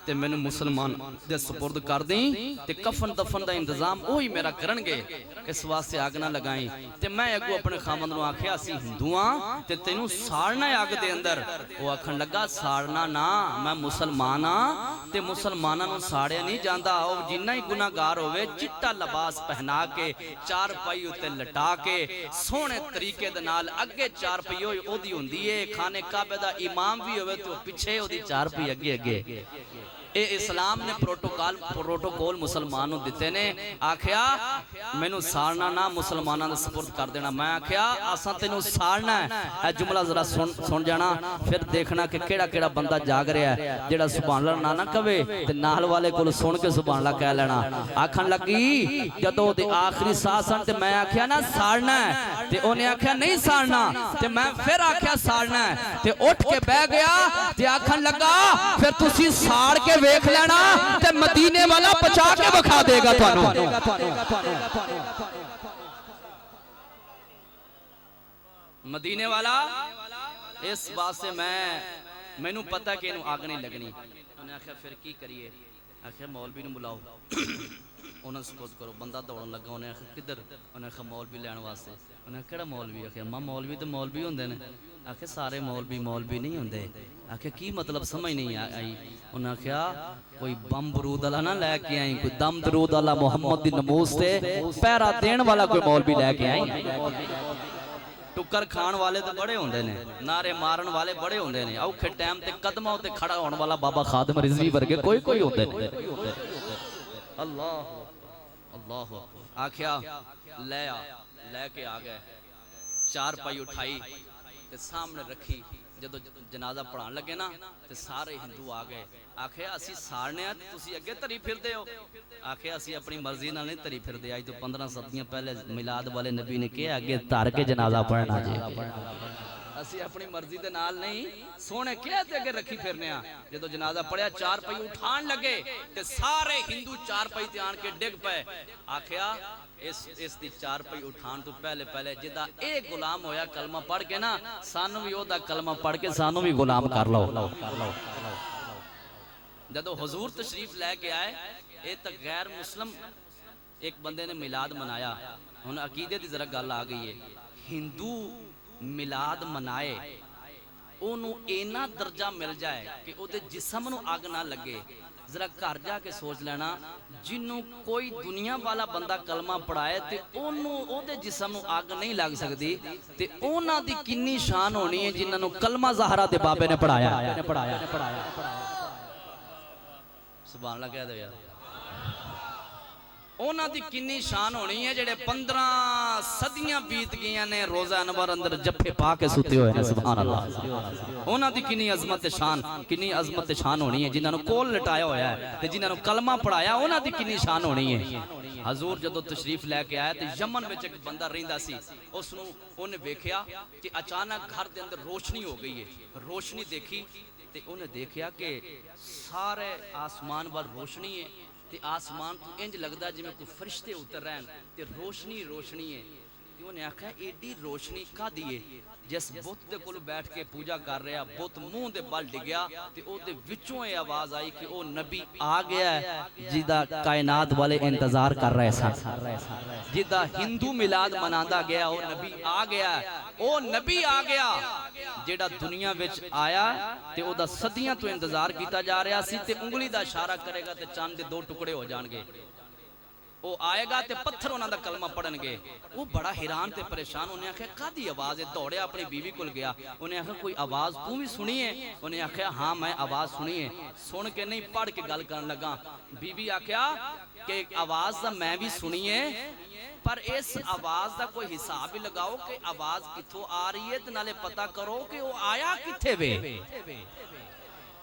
ते मैनू मुसलमान दे सुपुर्द कर दी ते कफन दफन दा इंतजाम वही मेरा करनगे इस वास्ते अग ना लगाई ते मैं अगू अपने खामद नूं आख्या असी हिंदू हां ते तैनू साड़ना अग दे अंदर वो आखन लगा साड़ना ना मैं मुसलमान हां ते मुसलमानां नूं साड़िया नहीं जांदा ओ जिन्ना ही गुनाहगार होवे चिट्टा लिबास पहना के चार पाई उत्ते लटा के सोहणे तरीके दे नाल अगे चार पई ओदी हुंदी है खाने काबे दा इमाम भी होवे तो पिछे ओदी चार पई अगे अगे ए इस्लाम ने प्रोटोकॉल मुसलमान नूं दिते ने आख्या मैनू साड़ना ना मुसलमानां दे सुपुर्द कर देना मैं आख्या असां तैनू साड़ना है ए जुमला जरा सुन जाना फिर देखना कि केड़ा केड़ा बंदा जाग रहा है जेड़ा सुभान अल्लाह ना कवे ते नाल वाले कोल सुन के सुभान अल्लाह कह लेना आखन लगी जदों दे आखिरी साह सन ते मैं आख्या ना साड़ना है ते ओने आख्या नहीं साड़ना ते मैं फिर आख्या साड़ना है ते उठ के बह गया ते आखन लगा फिर तुसी साड़ के वेख लेना ते मदीने वाला बचा के विखा देगा तुहानू मदीने वाला इस बात से मैनू पता कि इनू आग नहीं लगनी उन्हें आख्या फिर की करिए आख्या मौलवी नूं बुलाओ उन्हें सपोज करो बंदा दौड़न लगा उन्हें आख्या किधर उन्हें आख्या मौलवी लैन वास्ते उन्हें केड़ा मौलवी आख्या मां मौलवी तो मौलवी होंदे ने आखे सारे मौलवी नहीं होंदे आखे की मतलब समझ नहीं आई उन्हें आख्या कोई बम बरूद वाला ना लैके आई कोई दम दरूद वाला मुहम्मद दी नमूज ते पहरा देने वाला कोई मौलवी लैके आई टुकर खान वाले तो बड़े होंदे ने नारे मारन वाले बड़े होंदे ने औखे टाइम ते कदमां उत्ते खड़ा होने वाला बाबा खादिम रिजवी वर्गे कोई होंदे ने अल्लाह अल्लाह आख्या लेके आ गए चार पाई उठाई ते सामने रखी जदों जनाजा पढ़ान लगे ना ते सारे हिंदू आ गए आखे असी साड़ने तुसी अगे धरी फिरदे हो आखे असी अपनी मर्जी नाल नहीं धरी फिरदे आज तो 15 सदियां पहले मिलाद वाले नबी ने कहा अगे धर के जनाजा पढ़ना जी असी अपनी मर्जी दे नाल नहीं सोने क्या ते अगे रखी फिरने जदों जनाजा पढ़िया चार पई उठान लगे ते सारे हिंदू चार पई ते आन के डिग पे आखिया इस दी चार पई उठान तो पहले जिदा ए गुलाम होया कलमा पढ़ के ना सानू भी ओदा कलमा पढ़ के सानू भी गुलाम कर लो जदों हुजूर तशरीफ लेके आए ए तो गैर मुस्लिम एक बंदे ने मिलाद मनाया हुण अकीदे दी जरा गल आ गई है हिंदू मिलाद मनाए ओनू इना दर्जा मिल जाए कि ओदे जिस्म नू अग ना लगे जरा घर जाके सोच लेना जिन्नू कोई दुनिया वाला बंदा कलमा पढ़ाए ते ओनू ओदे जिस्म नू अग नहीं लग सकती ते ओना दी किन्नी शान होनी है जिन्हां नू कलमा ज़हरा दे बाबे ने पढ़ाया सुभान अल्लाह कह दो यार ओना दी किन्नी शान होनी है जेड़े 15 सदियां बीत गईयां ने रोजा अनवर अंदर जफ्फे पा के सुते हुए हैं सुभान अल्लाह ओना दी किन्नी अजमत शान होनी है जिन्हां नू कोल लटाया होया है ते जिन्हां नू कलमा पढ़ाया ओना दी किन्नी शान होनी है हजूर जदों तशरीफ लेके आया ते यमन विच एक बंदा रहिंदा सी उस नू ओने वेखिया कि अचानक घर दे अंदर रोशनी हो गई है रोशनी देखी ते ओने देखिया कि सारे आसमान वाल रोशनी है ते आसमान तो इंज लगता जिवें कोई फरिश्ते उतर रहे हैं ते रोशनी है ते उन्हें आख्या एडी रोशनी कादी है जिस बुत दे कोल बैठ के पूजा कर रहा बुत मुंह दे बल डिगया ते ओदे विचों ये आवाज आई कि ओ नबी आ गया है जिदा कायनात वाले इंतजार कर रहे सन जिदा हिंदू मिलाद मनांदा गया ओ नबी आ गया ओ नबी आ गया जेड़ा दुनिया विच आया ते ओदा सदियां तो इंतजार किया जा रहा सी ते उंगली दा इशारा करेगा ते चंद दे 2 टुकड़े हो जाणगे वो आएगा ते पत्थर उन्हां दा कलमा पढ़नगे वो बड़ा हैरान ते परेशान उन्हें आख्या कादी आवाज है दौड़े अपनी बीवी कोल गया उन्हें आख्या कोई आवाज तू भी सुनी है उन्हें आख्या हाँ मैं आवाज सुनी है सुन के नहीं पढ़ के गल करन लगा बीवी आख्या कि आवाज दा मैं भी सुनी है पर इस आवाज का कोई हिसाब भी लगाओ कि आवाज किथों आ रही है ते नाले पता करो कि वो आया किथे वे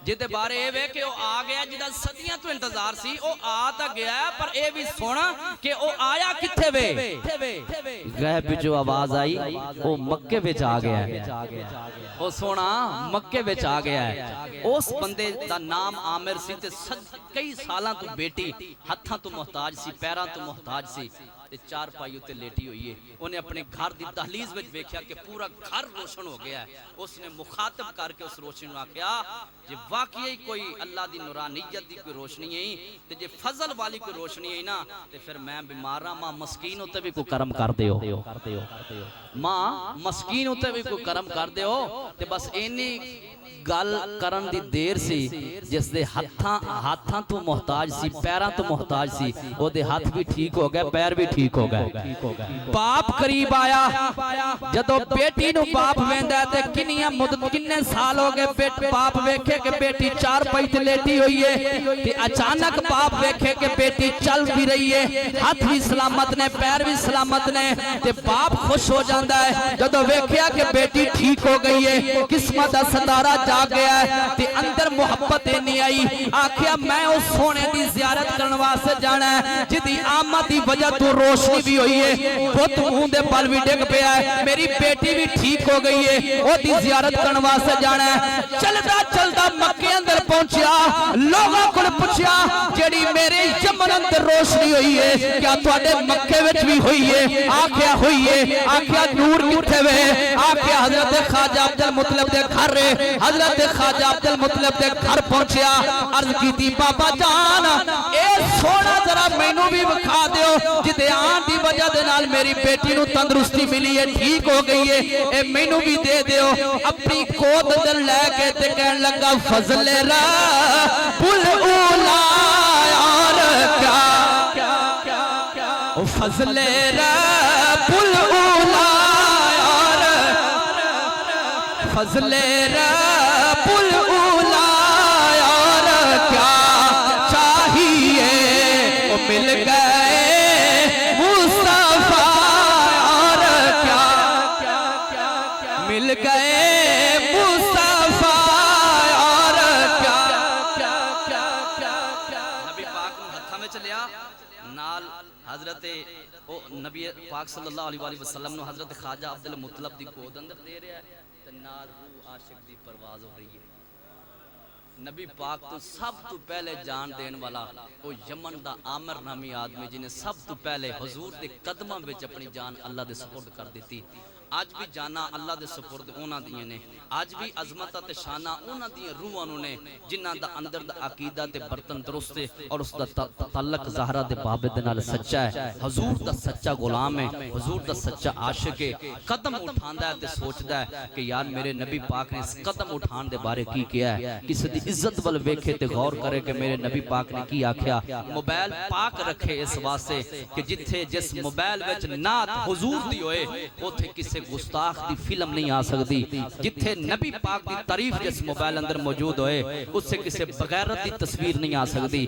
जिदे बारे ये वे कि वो आ गया जिदा सदियां तो इंतजार सी, वो आ तो गया पर ये भी सुना कि वो आया किथे वे। गैब जो आवाज आई वो मक्के विच आ गया है। वो सोना मक्के विच आ गया है। उस बंदे दा नाम आमिर सी ते कई सालां तो बेटी हत्थां तो मुहताज सी, पैरां तो मुहताज सी, चार पाई उत्ते लेटी हुई है। उन्हें अपने घर की दहलीज में वेख्या कि पूरा घर रोशन हो गया है। उसने मुखातब करके उस रोशनी को आख्या जे वाकई कोई अल्लाह की नूरानियत की कोई रोशनी है ते जे फजल वाली कोई रोशनी है ना ते फिर मैं बीमार हाँ, मां मस्कीन उत्ते भी कोई करम कर दियो, मां मस्कीन उत्ते भी कोई करम कर दियो। ते बस इन्नी गल करन दी देर सी जिस दे हाथां तो मुहताज सी, पैरां तो मुहताज सी, ओदे हाथ भी ठीक हो गए, पैर भी ठीक हो गए। बाप करीब आया, जदों बेटी नु बाप वेंदा ते किन्नियां मुद्दत किन्ने साल हो गए बाप वेखे कि बेटी चार पाई ते लेटी हुई है ते अचानक बाप वेखे कि बेटी चल भी रही है, हाथ भी सलामत ने, पैर भी सलामत ने, ते बाप खुश हो जाता है। जदों वेख्या कि बेटी ठीक हो गई है, किस्मत दा सितारा जाग गया है ते अंदर मुहब्बत नहीं आई। आखिया मैं उस सोने की जियारत करने वास्ते जाना है जिदी आमद की वजह तो रोशनी भी हुई है, पुत मुंह दे पल भी डिग पिया है, मेरी बेटी भी ठीक हो गई है, ओदी जियारत करने वास्ते जाना है। चलदा चलदा मक्के अंदर पहुंचा, लोगों को पूछया जेड़ी मेरे यमन अंदर रोशनी हुई है क्या तुहाडे मक्के विच भी हुई है? आखिया हुई है। आखिया नूर किथे वे? आखिया हजरत ख्वाजा अब्दुल मुतलब दे घर है। हजरत ख्वाजा अब्दुल मुतलब दे घर पहुंचया, अर्ज कीती बाबा जान ए सोना जरा मैनू भी विखा दियो जिदे आन दी वजह दे नाल मेरी बेटी नु तंदुरुस्ती मिली है, ठीक हो गई है, ए मैनू भी दे दियो। अपनी गोद अंदर लेके ते कहन लगा फजले रब्बुल उला और क्या ओ फजले रब्बुल उला और फजले रब्बुल उला और क्या चाहिए वो मिल गए मुस्तफा और क्या मिल गए मुस्तफा और क्या। नबी पाक ने हत्था में चलिया नाल हजरत ओ नबी पाक सल्लल्लाहु अलैहि वसल्लम नु हजरत ख्वाजा अब्दुल मुतलब दी गोद अंदर दे रहा है ते नाल रूह आशिक दी परवाज हो रही है। नबी पाक तो सब तो पहले जान देने वाला वो यमन दा आमिर नामी आदमी जिन्हें सब तो पहले हुजूर दे कदमां विच अपनी जान अल्लाह दे सुपुर्द कर दी। आज भी जाना अल्लाह दे सुपुर्द उन्हां दियां ने, आज भी अजमत ते शाना उन्हां दियां रूहां ने जिन्हां दा अंदर दा अकीदा ते बर्तन दुरुस्त है और उसदा ताल्लुक ज़हरा दे बाबे दे नाल सच्चा है। हुजूर दा सच्चा गुलाम है, हुजूर दा सच्चा आशिक है। कदम उठांदा है ते सोचदा है कि यार मेरे नबी पाक ने इस कदम उठान दे बारे की किया है, किसी दी इज्जत वल वेखे ते गौर करे कि मेरे नबी पाक ने की आख्या। मोबाइल पाक रखे इस वास्ते कि जिथे जिस मोबाइल विच नात हुजूर दी होए उथे किसी गुस्ताख दी फिल्म नहीं आ सकती। जिथे नबी पाक दी तारीफ जिस मोबाइल अंदर मौजूद होए उससे किसी बगैरत दी तस्वीर नहीं आ सकती।